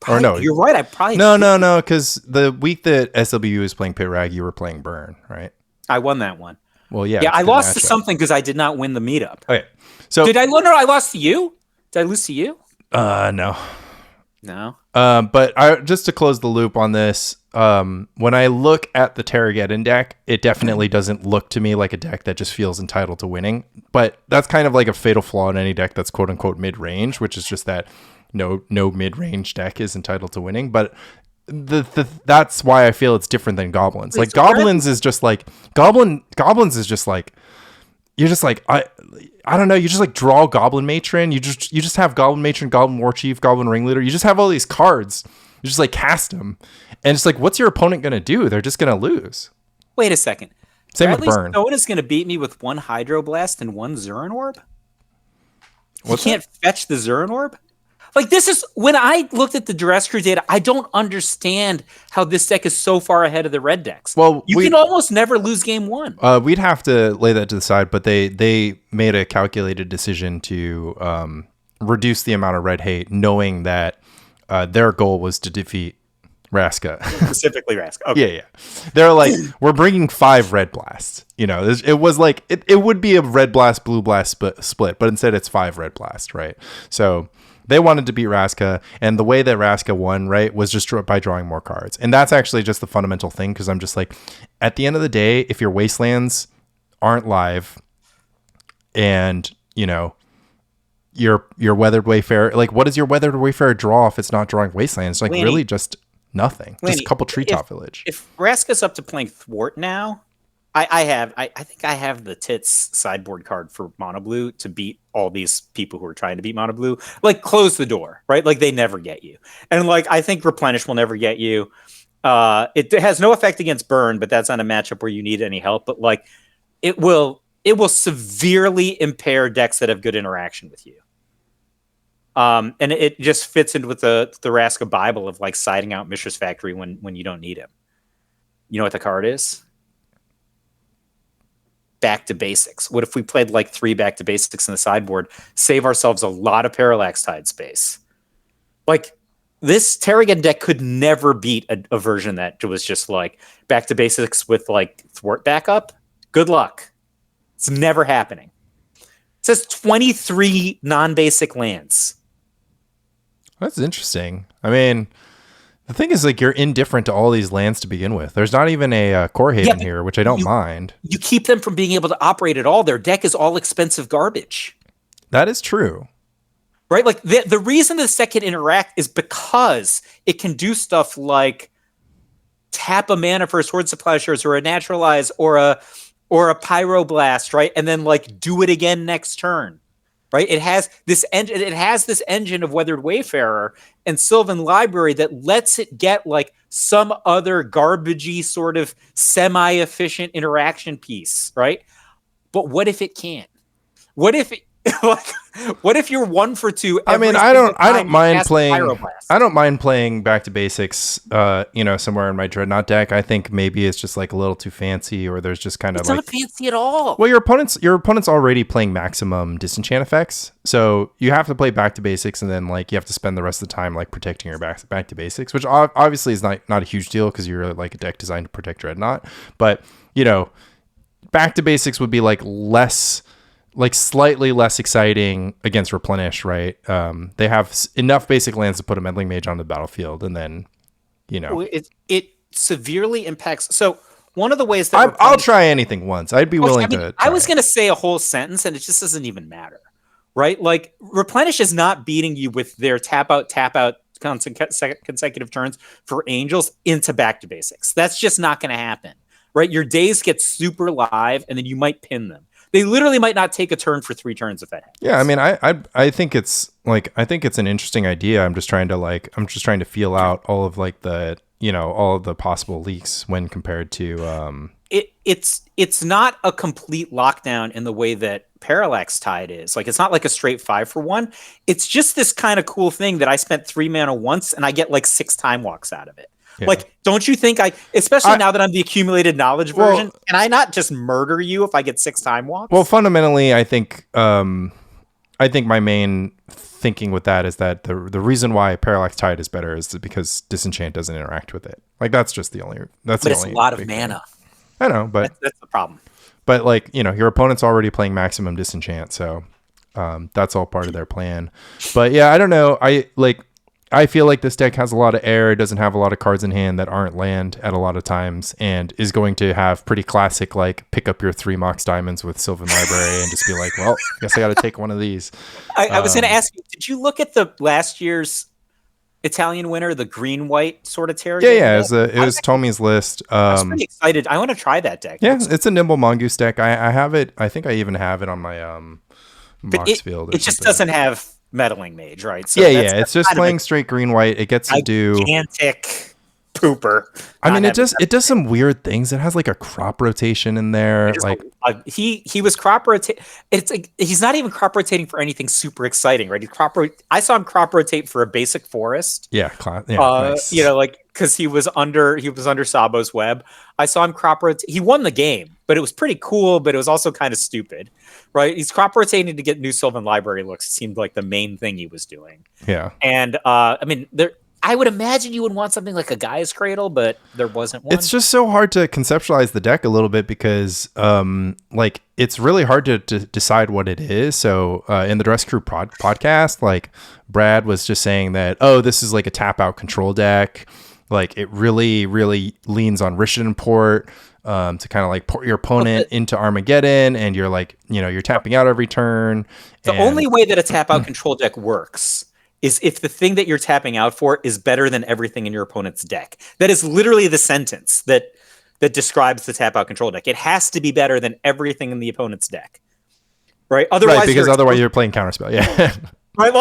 Or no, you're right. I probably no, because the week that SWU was playing Pit Rack, you were playing Burn, right? I won that one. Well, yeah. Yeah, I lost to something because I did not win the meetup. Okay, so did I? No, I lost to you. Did I lose to you? No. But just to close the loop on this, when I look at the Terrageddon deck, it definitely doesn't look to me like a deck that just feels entitled to winning. But that's kind of like a fatal flaw in any deck that's quote unquote mid range, which is just that no mid range deck is entitled to winning. But that's why I feel it's different than Goblins. Like Goblins is just like Goblins is just like you're just like I don't know. You just like draw Goblin Matron. You just have Goblin Matron, Goblin Warchief, Goblin Ringleader. You just have all these cards. You just like cast them, and it's like, what's your opponent gonna do? They're just gonna lose. Wait a second. Same with Burn. Stone is gonna beat me with 1 Hydroblast and 1 Zurin Orb. You can't fetch the Zurin Orb. Like this is when I looked at the Duress data, I don't understand how this deck is so far ahead of the red decks. Well, you can almost never lose game 1. We'd have to lay that to the side, but they made a calculated decision to reduce the amount of red hate, knowing that their goal was to defeat Raska. Specifically Raska. Okay. Yeah. They're like, we're bringing 5 red blasts. You know, it was like it would be a red blast, blue blast split, but instead it's 5 red blast, right? So they wanted to beat Raska, and the way that Raska won, right, was just by drawing more cards. And that's actually just the fundamental thing, because I'm just like, at the end of the day, if your Wastelands aren't live, and, you know, your Weathered Wayfarer, like, what does your Weathered Wayfarer draw if it's not drawing Wastelands? Like, Lanny, really just nothing. Lanny, just a couple Treetop Village. If Raska's up to playing Thwart now, I think I have the tits sideboard card for Mono Blue to beat all these people who are trying to beat Mono Blue. Like, close the door, right? Like, they never get you. And like, I think Replenish will never get you. It has no effect against Burn, but that's not a matchup where you need any help. But like, it will severely impair decks that have good interaction with you. And it just fits in with the Raska Bible of like siding out Mishra's Factory when you don't need him. You know what the card is? Back to basics. What if we played like 3 back to basics in the sideboard, save ourselves a lot of Parallax Tide space? Like, this Terragon deck could never beat a version that was just like back to basics with like Thwart backup. Good luck. It's never happening. It says 23 non-basic lands. That's interesting. I mean, The thing is, like, you're indifferent to all these lands to begin with. There's not even a core haven here, which I don't mind. You keep them from being able to operate at all. Their deck is all expensive garbage. That is true. Right? Like, the reason this deck can interact is because it can do stuff like tap a mana for a Swords of Plowshares or a Naturalize or a Pyroblast, right? And then, like, do it again next turn. Right, it has this engine. It has this engine of Weathered Wayfarer and Sylvan Library that lets it get like some other garbagey sort of semi-efficient interaction piece, right? But what if it can't? What if it, like, what if you're 1 for 2? I mean, I don't mind playing. I don't mind playing back to basics. Somewhere in my Dreadnought deck. I think maybe it's just like a little too fancy, or there's just kind of it's not fancy at all. Well, your opponent's already playing maximum disenchant effects, so you have to play back to basics, and then like you have to spend the rest of the time like protecting your back to basics, which obviously is not a huge deal because you're like a deck designed to protect Dreadnought. But back to basics would be like less. Like slightly less exciting against Replenish, right? They have enough basic lands to put a Meddling Mage on the battlefield, and then, it severely impacts. So one of the ways that I'll try anything once. I'd be willing to. I was going to say a whole sentence, and it just doesn't even matter, right? Like Replenish is not beating you with their tap out consecutive turns for Angels into back to basics. That's just not going to happen, right? Your days get super live, and then you might pin them. They literally might not take a turn for 3 turns if that happens. Yeah, I mean, I think it's an interesting idea. I'm just trying to feel out all of like the all of the possible leaks when compared to it's not a complete lockdown in the way that Parallax Tide is. Like, it's not like a straight 5 for 1. It's just this kind of cool thing that I spent 3 mana once and I get like 6 time walks out of it. Yeah. Like, don't you think especially now that I'm the accumulated knowledge version, can I not just murder you if I get 6 time walks? Well, fundamentally, I think my main thinking with that is that the reason why Parallax Tide is better is because Disenchant doesn't interact with it. Like, that's just the only. But it's a lot of mana. I know, but that's the problem. But like, your opponent's already playing maximum Disenchant, so that's all part of their plan. But yeah, I don't know. I feel like this deck has a lot of air. It doesn't have a lot of cards in hand that aren't land at a lot of times, and is going to have pretty classic, like, pick up your 3 Mox Diamonds with Sylvan Library and just be like, well, I guess I got to take one of these. I was going to ask you, did you look at the last year's Italian winner, the green-white sort of Terra? Yeah, it was Tommy's list. I was pretty excited. I want to try that deck. Yeah, it's a Nimble Mongoose deck. I have it. I think I even have it on my Mox field. It just doesn't have Meddling Mage, right? So it's just playing straight green white. It gets to do gigantic pooper. I mean, it does some weird things. It has like a crop rotation in there. Like he was crop rotate. It's like he's not even crop rotating for anything super exciting, right? I saw him crop rotate for a basic forest. Yeah, nice. Because he was under Sabo's web. I saw him crop rotate. He won the game, but it was pretty cool. But it was also kind of stupid, right? He's crop rotating to get new Sylvan Library looks. It seemed like the main thing he was doing. Yeah, and I mean, I would imagine you would want something like a Gaia's Cradle, but there wasn't one. It's just so hard to conceptualize the deck a little bit because, it's really hard to decide what it is. So, in the Dress Crew podcast, like, Brad was just saying that, this is like a tap out control deck. Like, it really, really leans on Rishadan Port to kind of like port your opponent into Armageddon, and you're like, you're tapping out every turn. The only way that a tap out control deck works is if the thing that you're tapping out for is better than everything in your opponent's deck. That is literally the sentence that describes the tap out control deck. It has to be better than everything in the opponent's deck, right? Otherwise, you're playing Counterspell. Yeah. Right,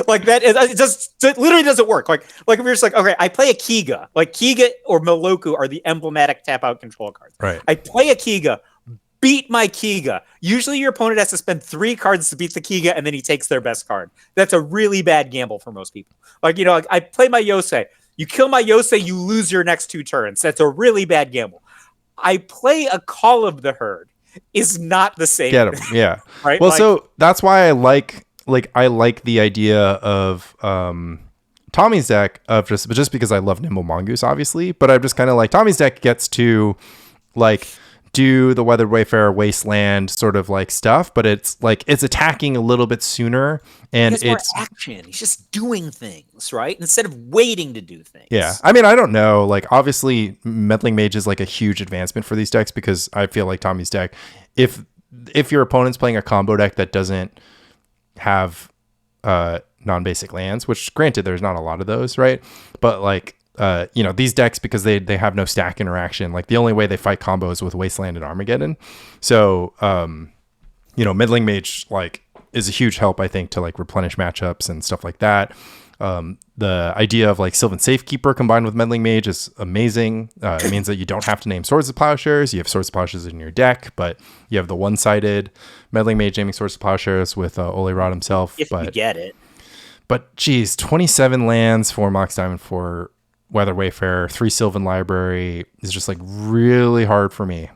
like that. It literally doesn't work. Like if you're just like, okay, I play a Kiga. Like Kiga or Meloku are the emblematic tap out control cards. Right. I play a Kiga, beat my Kiga. Usually your opponent has to spend 3 cards to beat the Kiga, and then he takes their best card. That's a really bad gamble for most people. Like, I play my Yosei. You kill my Yosei, you lose your next 2 turns. That's a really bad gamble. I play a Call of the Herd. Is not the same. Get him. Yeah. Right. Well, so that's why I like the idea of Tommy's deck of just because I love Nimble Mongoose, obviously, but I'm just kind of like Tommy's deck gets to like do the Weathered Wayfarer Wasteland sort of like stuff, but it's like it's attacking a little bit sooner, and He has more it's action. He's just doing things, right? Instead of waiting to do things. yeah. I mean, I don't know. Like, obviously, Meddling Mage is like a huge advancement for these decks because I feel like Tommy's deck, if your opponent's playing a combo deck that doesn't have non-basic lands, which granted there's not a lot of those, right? But like these decks, because they have no stack interaction, like the only way they fight combo is with Wasteland and Armageddon. So Meddling Mage like is a huge help, I think, to like replenish matchups and stuff like that. The idea of like Sylvan Safekeeper combined with Meddling Mage is amazing. It means that you don't have to name Swords of Plowshares. You have Swords of Plowshares in your deck, but you have the one-sided Meddling Mage naming Swords of Plowshares with Ole Rod himself. If you get it. But geez, 27 lands, 4 Mox Diamond, 4 Weather Wayfarer, 3 Sylvan Library is just like really hard for me.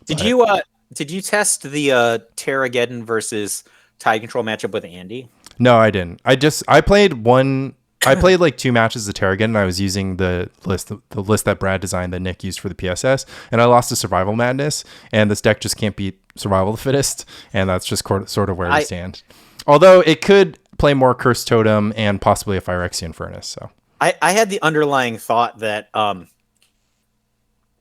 Did you test the Terrageddon versus Tide Control matchup with Andy? No, I didn't. I played like 2 matches of Terrageddon, and I was using the list that Brad designed that Nick used for the PSS, and I lost to Survival Madness, and this deck just can't beat Survival of the Fittest, and that's just sort of where we stand. Although it could play more Cursed Totem and possibly a Phyrexian Furnace. So I had the underlying thought that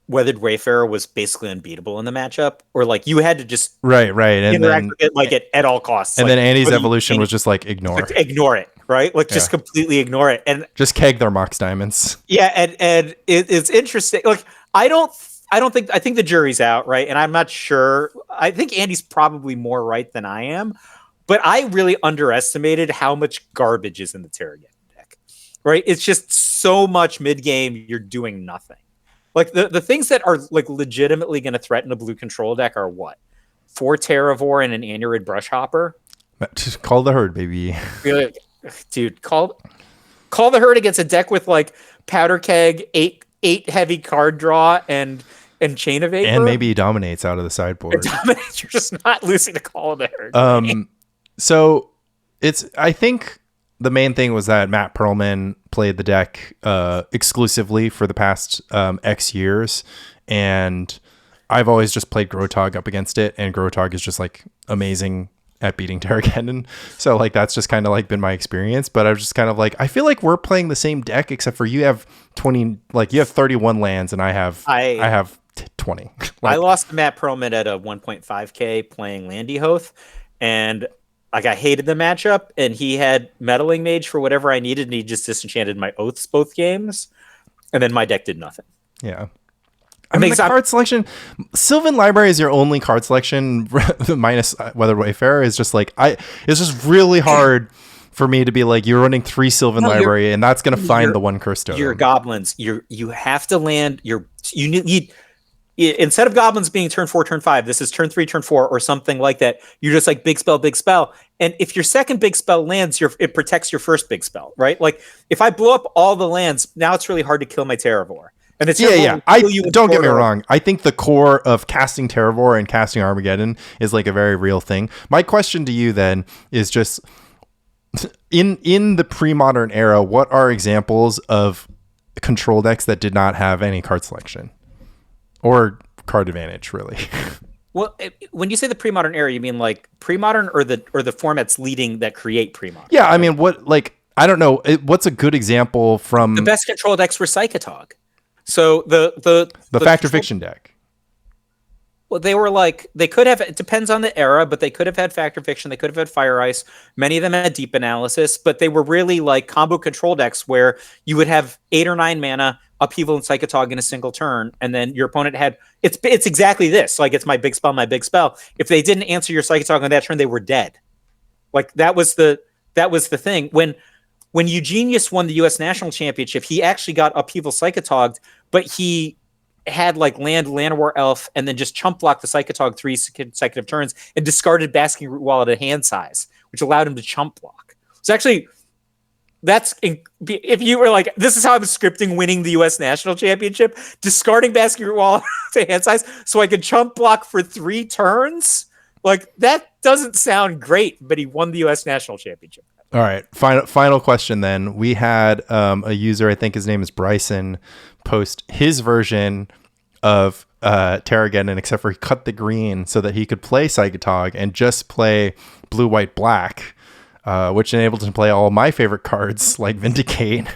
Weathered Wayfarer was basically unbeatable in the matchup, or like you had to just right, and interact with it like at all costs. And like, then Andy's evolution was just like ignore it, right? Like just completely ignore it, and just keg their Mox Diamonds. Yeah, and it's interesting. Like I think the jury's out, right? And I'm not sure. I think Andy's probably more right than I am, but I really underestimated how much garbage is in the Terrageddon deck. Right? It's just so much mid game. You're doing nothing. Like the things that are like legitimately going to threaten a blue control deck are what? 4 Terravore and an Anurid Brushhopper. Just call the herd, baby. Dude, call the herd against a deck with like Powder Keg, 8 heavy card draw, and Chain of Vapor. And maybe he dominates out of the sideboard. You're just not losing to Call of the Herd. So I think the main thing was that Matt Perlman played the deck exclusively for the past X years, and I've always just played Grotog up against it, and Grotog is just like amazing at beating Terrageddon. So like that's just kind of like been my experience, but I was just kind of like, I feel like we're playing the same deck except for you have 20, like you have 31 lands and I have 20. I lost to Matt Perlman at a 1.5k playing Landy Hoth, and like I hated the matchup, and he had Meddling Mage for whatever I needed, and he just disenchanted my Oaths both games, and then my deck did nothing. Yeah. I mean, the card selection, Sylvan Library is your only card selection, minus Weather Wayfarer, is just like, it's just really hard for me to be like, you're running 3 Sylvan Library, and that's going to find the one Cursed Totem. Your goblins, you have to land, you need, instead of goblins being turn 4, turn 5, this is turn 3, turn 4, or something like that. You're just like big spell. And if your second big spell lands, it protects your first big spell, right? Like if I blow up all the lands, now it's really hard to kill my Terravore. And it's don't get me wrong. I think the core of casting Terravore and casting Armageddon is like a very real thing. My question to you then is just in the pre-modern era, what are examples of control decks that did not have any card selection or card advantage, really? Well, when you say the pre-modern era, you mean like pre-modern or the formats leading that create pre-modern? Yeah, I mean, what, like, I don't know. What's a good example from the best control decks were Psychotog. So the Fact or Fiction deck. Well, they were like, they could have, it depends on the era, but they could have had Fact or Fiction. They could have had Fire Ice. Many of them had Deep Analysis, but they were really like combo control decks where you would have 8 or 9 mana, Upheaval and Psychotog in a single turn, and then your opponent had, it's exactly this. Like, it's my big spell. If they didn't answer your Psychotog on that turn, they were dead. Like, that was the thing. When Eugenius won the U.S. National Championship, he actually got Upheaval Psychotogged, but he had like Llanowar Elf, and then just chump blocked the Psychotog 3 consecutive turns and discarded Basking Root Wall at a hand size, which allowed him to chump block. So actually, if you were like, this is how I'm scripting winning the U.S. National Championship, discarding Basking Root Wall to hand size so I could chump block for 3 turns, like that doesn't sound great, but he won the U.S. National Championship. All right. Final question then. We had a user, I think his name is Bryson, post his version of Terrageddon, except for he cut the green so that he could play Psychotog and just play blue, white, black, which enabled him to play all my favorite cards like Vindicate.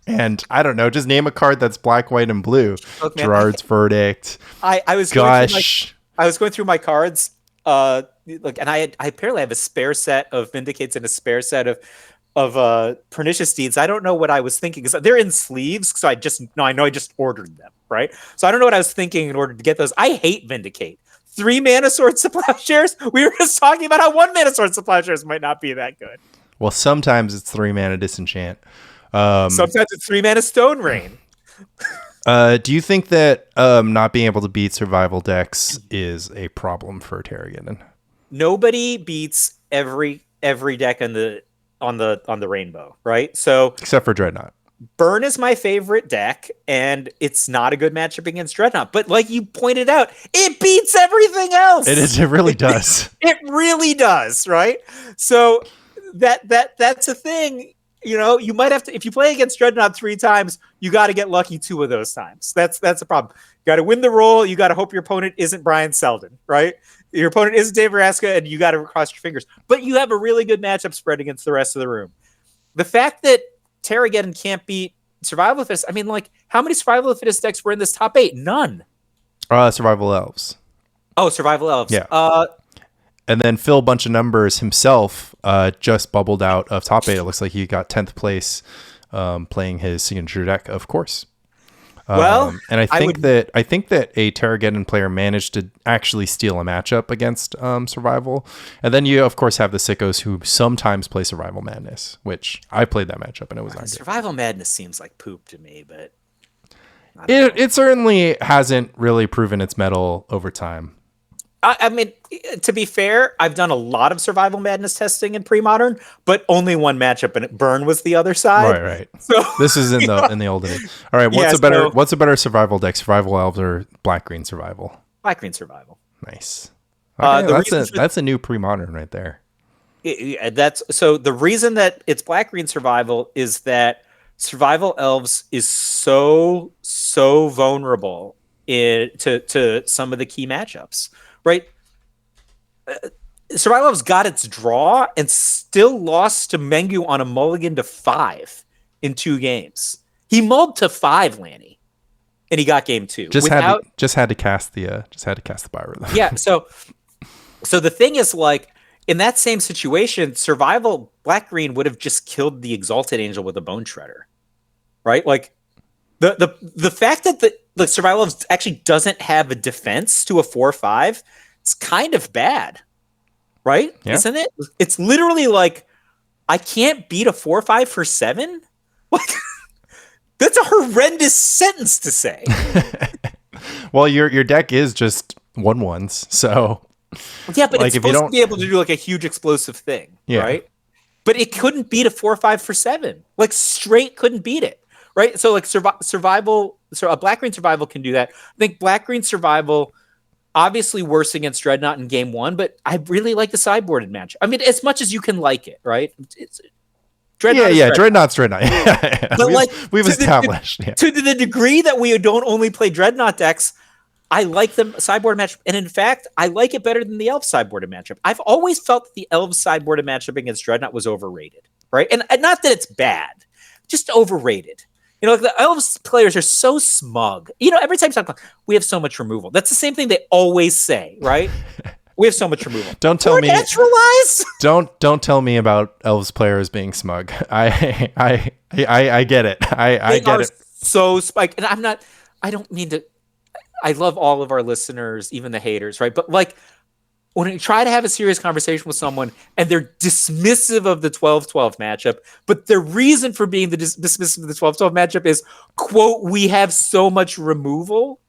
And I don't know, just name a card that's black, white, and blue. Okay. Gerard's Verdict. I was Gush. I was going through my cards. Look, and I apparently have a spare set of Vindicates and a spare set of Pernicious Deeds. I don't know what I was thinking because they're in sleeves. So I know I just ordered them, right? So I don't know what I was thinking in order to get those. I hate Vindicate. 3 mana Sword to Plowshares. We were just talking about how 1 mana Sword to Plowshares might not be that good. Well, sometimes it's 3 mana Disenchant. Sometimes it's 3 mana Stone Rain. Do you think that not being able to beat survival decks is a problem for Terrageddon? Nobody beats every deck on the rainbow, right? So except for Dreadnought. Burn is my favorite deck, and it's not a good matchup against Dreadnought. But like you pointed out, it beats everything else. It really does. It really does, right? So that's a thing. You know, you might have to, if you play against Dreadnought 3 times, you got to get lucky 2 of those times. That's a problem. You got to win the roll. You got to hope your opponent isn't Brian Selden, right? Your opponent isn't Dave Raska, and you got to cross your fingers. But you have a really good matchup spread against the rest of the room. The fact that Terrageddon can't beat Survival of the Fittest, I mean, like, how many Survival of the Fittest decks were in this top 8? None. Survival Elves. Oh, Survival Elves. Yeah. And then Phil Bunch of Numbers himself just bubbled out of top 8. It looks like he got 10th place playing his signature deck, of course. And I think that a Terrageddon player managed to actually steal a matchup against Survival. And then you, of course, have the sickos who sometimes play Survival Madness, which I played that matchup and it was not good. Survival Madness seems like poop to me, but it certainly hasn't really proven its mettle over time. I mean, to be fair, I've done a lot of Survival Madness testing in Premodern, but only one matchup, and Burn was the other side. Right. So this is in the olden days. All right, what's a better survival deck? Survival Elves or Black Green Survival? Black Green Survival. Nice. Okay, that's a new Premodern right there. The reason that it's Black Green Survival is that Survival Elves is so vulnerable to some of the key matchups. Right, Survival Elves got its draw and still lost to Mengu on a mulligan to 5 in 2 games. He mulled to 5, Lanny, and he got game 2. Just had to cast the Byra. Yeah. So the thing is, like, in that same situation, Survival Black Green would have just killed the Exalted Angel with a Bone Shredder, right? Like the fact that the Survival Elves actually doesn't have a defense to a 4/5, it's kind of bad, right? Yeah. Isn't it? It's literally like, I can't beat a 4/5 for 7. Like, that's a horrendous sentence to say. Well, your deck is just 1/1s, so yeah, but like, it's supposed to be able to do like a huge explosive thing, right? But it couldn't beat a 4/5 for 7. Like, straight couldn't beat it. Right, so like survival, so a Black Green Survival can do that. I think Black Green Survival, obviously worse against Dreadnought in game 1, but I really like the sideboarded match. I mean, as much as you can like it, right? It's Dreadnought. Dreadnought's Dreadnought. But we've established to the degree that we don't only play Dreadnought decks, I like the sideboard matchup, and in fact, I like it better than the Elf sideboarded matchup. I've always felt that the Elf sideboarded matchup against Dreadnought was overrated, right? And not that it's bad, just overrated. You know, like, the Elves players are so smug. You know, every time you talk, we have so much removal. That's the same thing they always say, right? We have so much removal. Don't tell me. Naturalize. Don't tell me about Elves players being smug. I get it. I get it. So spiked, and I don't mean to. I love all of our listeners, even the haters, right? But like, when you try to have a serious conversation with someone and they're dismissive of the 12-12 matchup, but the reason for being dismissive of the 12-12 matchup is, quote, we have so much removal.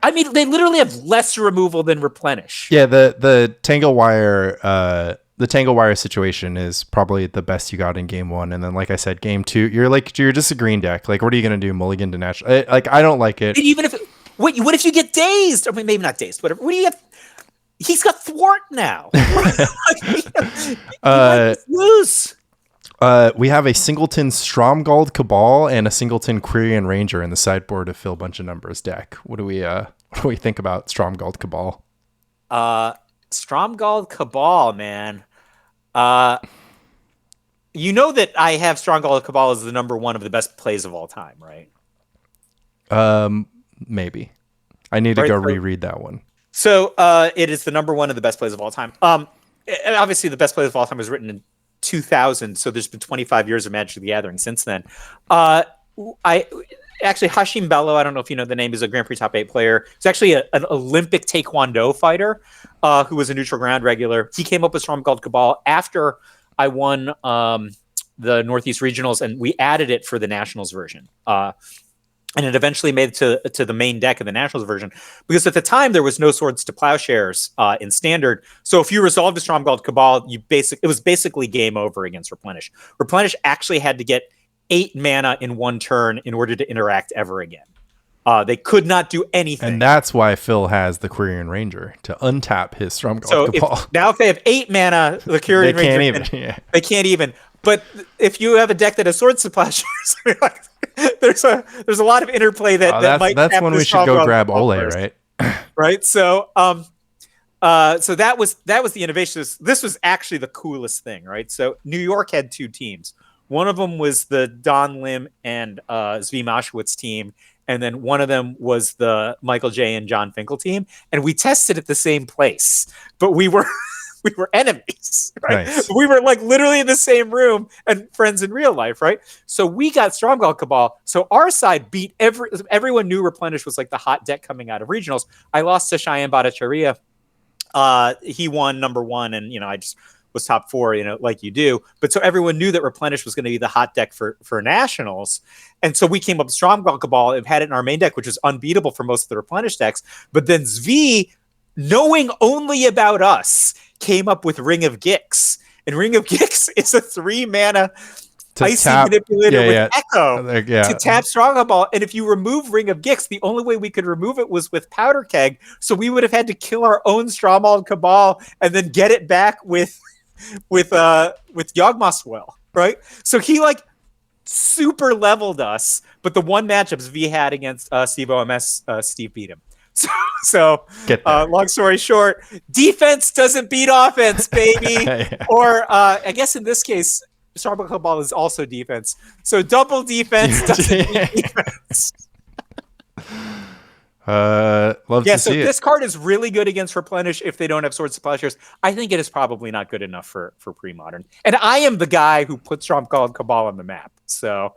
I mean, they literally have less removal than replenish. Yeah, the Tangle Wire situation is probably the best you got in game 1, and then, like I said, game 2, you're just a green deck. Like, what are you gonna do, mulligan to natural? Like, I don't like it. And even if what if you get dazed? I mean, maybe not dazed, whatever. What do you get? He's got thwart now. Lose. We have a Singleton Stromgald Cabal and a Singleton Quirion Ranger in the sideboard of Phil Bunch of Numbers deck. What do we What do we think about Stromgald Cabal? Stromgald Cabal, man. Uh, you know that I have Stromgald Cabal as the number one of the best plays of all time, right? Maybe. I need to go reread that one. So it is the number one of the best plays of all time. And obviously, the best play of all time was written in 2000, so there's been 25 years of Magic the Gathering since then. Hashim Bello, I don't know if you know the name, is a Grand Prix top 8 player. He's actually an Olympic Taekwondo fighter who was a neutral ground regular. He came up with Stromgald Cabal after I won the Northeast Regionals, and we added it for the Nationals version. And it eventually made it to the main deck of the Nationals version, because at the time there was no Swords to Plowshares in Standard. So if you resolved a Stromgald Cabal, it was basically game over against Replenish. Replenish actually had to get 8 mana in one turn in order to interact ever again. They could not do anything. And that's why Phil has the Quirion Ranger to untap his Stromgald Cabal. If they have 8 mana, the Quirion Ranger they can't even. But if you have a deck that has Swords to Plowshares, there's a lot of interplay that's when we should go grab Ole, right? Right. So so that was the innovation. This was actually the coolest thing, right? So New York had 2 teams. One of them was the Don Lim and Zvi Moshowitz team, and then one of them was the Michael J. and John Finkel team. And we tested at the same place, but we were enemies, right? Nice. We were like literally in the same room and friends in real life, right? So we got Stromgald Cabal. So our side beat everyone knew Replenish was like the hot deck coming out of regionals. I lost to Cheyenne Bhattacharya. He won number 1, and I just was top 4, like you do. But so everyone knew that Replenish was going to be the hot deck for nationals. And so we came up with Stromgald Cabal and had it in our main deck, which was unbeatable for most of the Replenish decks. But then Zvi, knowing only about us, came up with Ring of Gix. And Ring of Gix is a 3 mana Icy Manipulator with Echo to tap Stromgald Cabal. And if you remove Ring of Gix, the only way we could remove it was with Powder Keg. So we would have had to kill our own Stromgald Cabal and then get it back with Yawgmoth's Well, right? So he super leveled us, but the one matchup Zvi had against Steve OMS, Steve beat him. So long story short, defense doesn't beat offense, baby. Yeah. Or I guess in this case, Stromgald Cabal is also defense. So double defense doesn't beat defense. Love to see it. This card is really good against Replenish if they don't have Swords to Plowshares. I think it is probably not good enough for Premodern. And I am the guy who put Stromgald Cabal on the map. So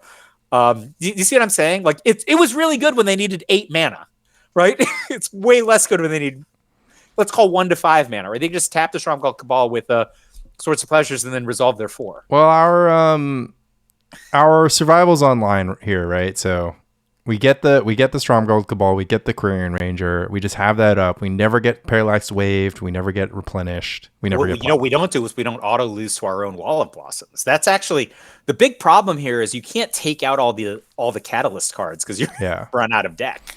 you see what I'm saying? Like it was really good when they needed 8 mana. Right? It's way less good when they need, let's call 1 to 5 mana, right? They just tap the Stromgald Cabal with Swords to Plowshares and then resolve their 4. Well, our survival's online here, right? So we get the Stromgald Cabal, we get the Quirion Ranger, we just have that up. We never get Parallax Waved, we never get replenished, we never get. We don't do is we don't auto lose to our own Wall of Blossoms. That's actually the big problem here. Is you can't take out all the Catalyst cards because you're run out of deck.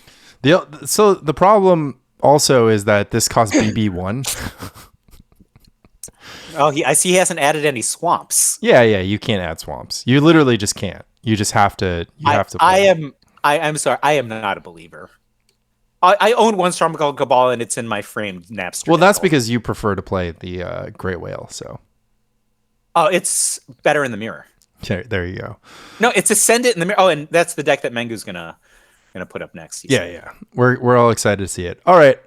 So the problem also is that this costs BB1. I see he hasn't added any swamps. Yeah, you can't add swamps. You literally just can't. You just have to. I'm sorry. I am not a believer. I own one Stromgald Cabal and it's in my framed Napster. Well, that's because you prefer to play the Great Whale. So. Oh, it's better in the mirror. Okay, there you go. No, it's Ascendant in the mirror. Oh, and that's the deck that Mengu's gonna put up next. Yeah. We're all excited to see it. All right.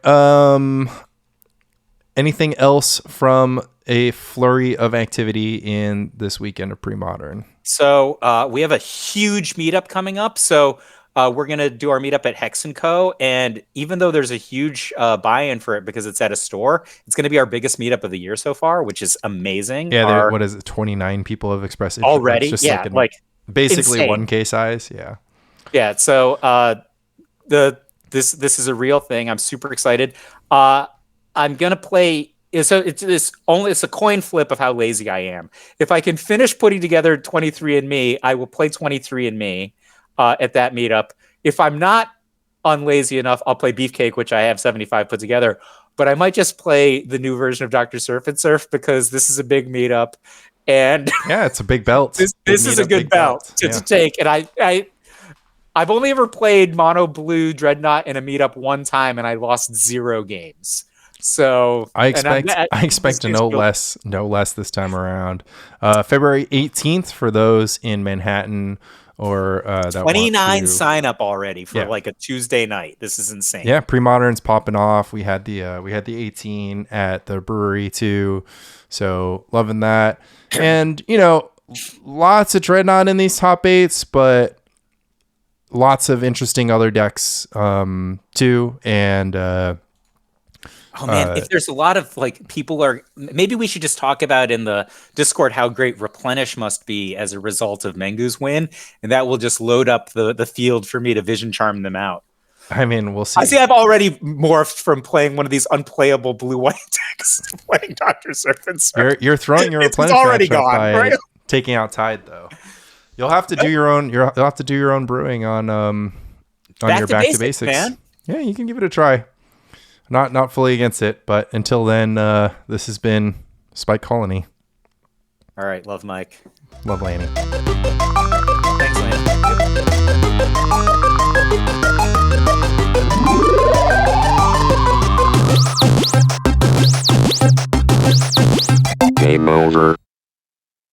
Anything else from a flurry of activity in this weekend of Premodern? So we have a huge meetup coming up. So we're going to do our meetup at Hex & Co. And even though there's a huge buy-in for it because it's at a store, it's going to be our biggest meetup of the year so far, which is amazing. Yeah, what is it? 29 people have expressed interest already. Yeah, basically insane. 1K size. Yeah. Yeah. So this is a real thing. I'm super excited. I'm gonna play. So it's a coin flip of how lazy I am. If I can finish putting together 23andMe, I will play 23andMe at that meetup. If I'm not unlazy enough, I'll play Beefcake, which I have 75 put together. But I might just play the new version of Dr. Surf and Surf because this is a big meetup, and yeah, it's a big belt. This is a good belt to take, and I've only ever played Mono Blue Dreadnought in a meetup one time, and I lost 0 games. So I expect no less this time around. February 18th for those in Manhattan or that 29 sign up already for like a Tuesday night. This is insane. Yeah, Premodern's popping off. We had the 18 at the brewery too. So loving that. And lots of Dreadnought in these top 8s, but lots of interesting other decks too. And oh man, if there's a lot of people maybe we should just talk about in the Discord how great Replenish must be as a result of Mengu's win, and that will just load up the field for me to Vision Charm them out. I mean, we'll see. I see I've already morphed from playing one of these unplayable blue-white decks to playing Dr. Surf. You're throwing your Replenish already matchup gone, by right? taking out Tide though. You'll have to do your own. You'll have to do your own brewing on your back to basics, man. Yeah, you can give it a try. Not fully against it, but until then, this has been Spike Colony. All right, love Mike. Love Lanny. Thanks, Lanny. Game over.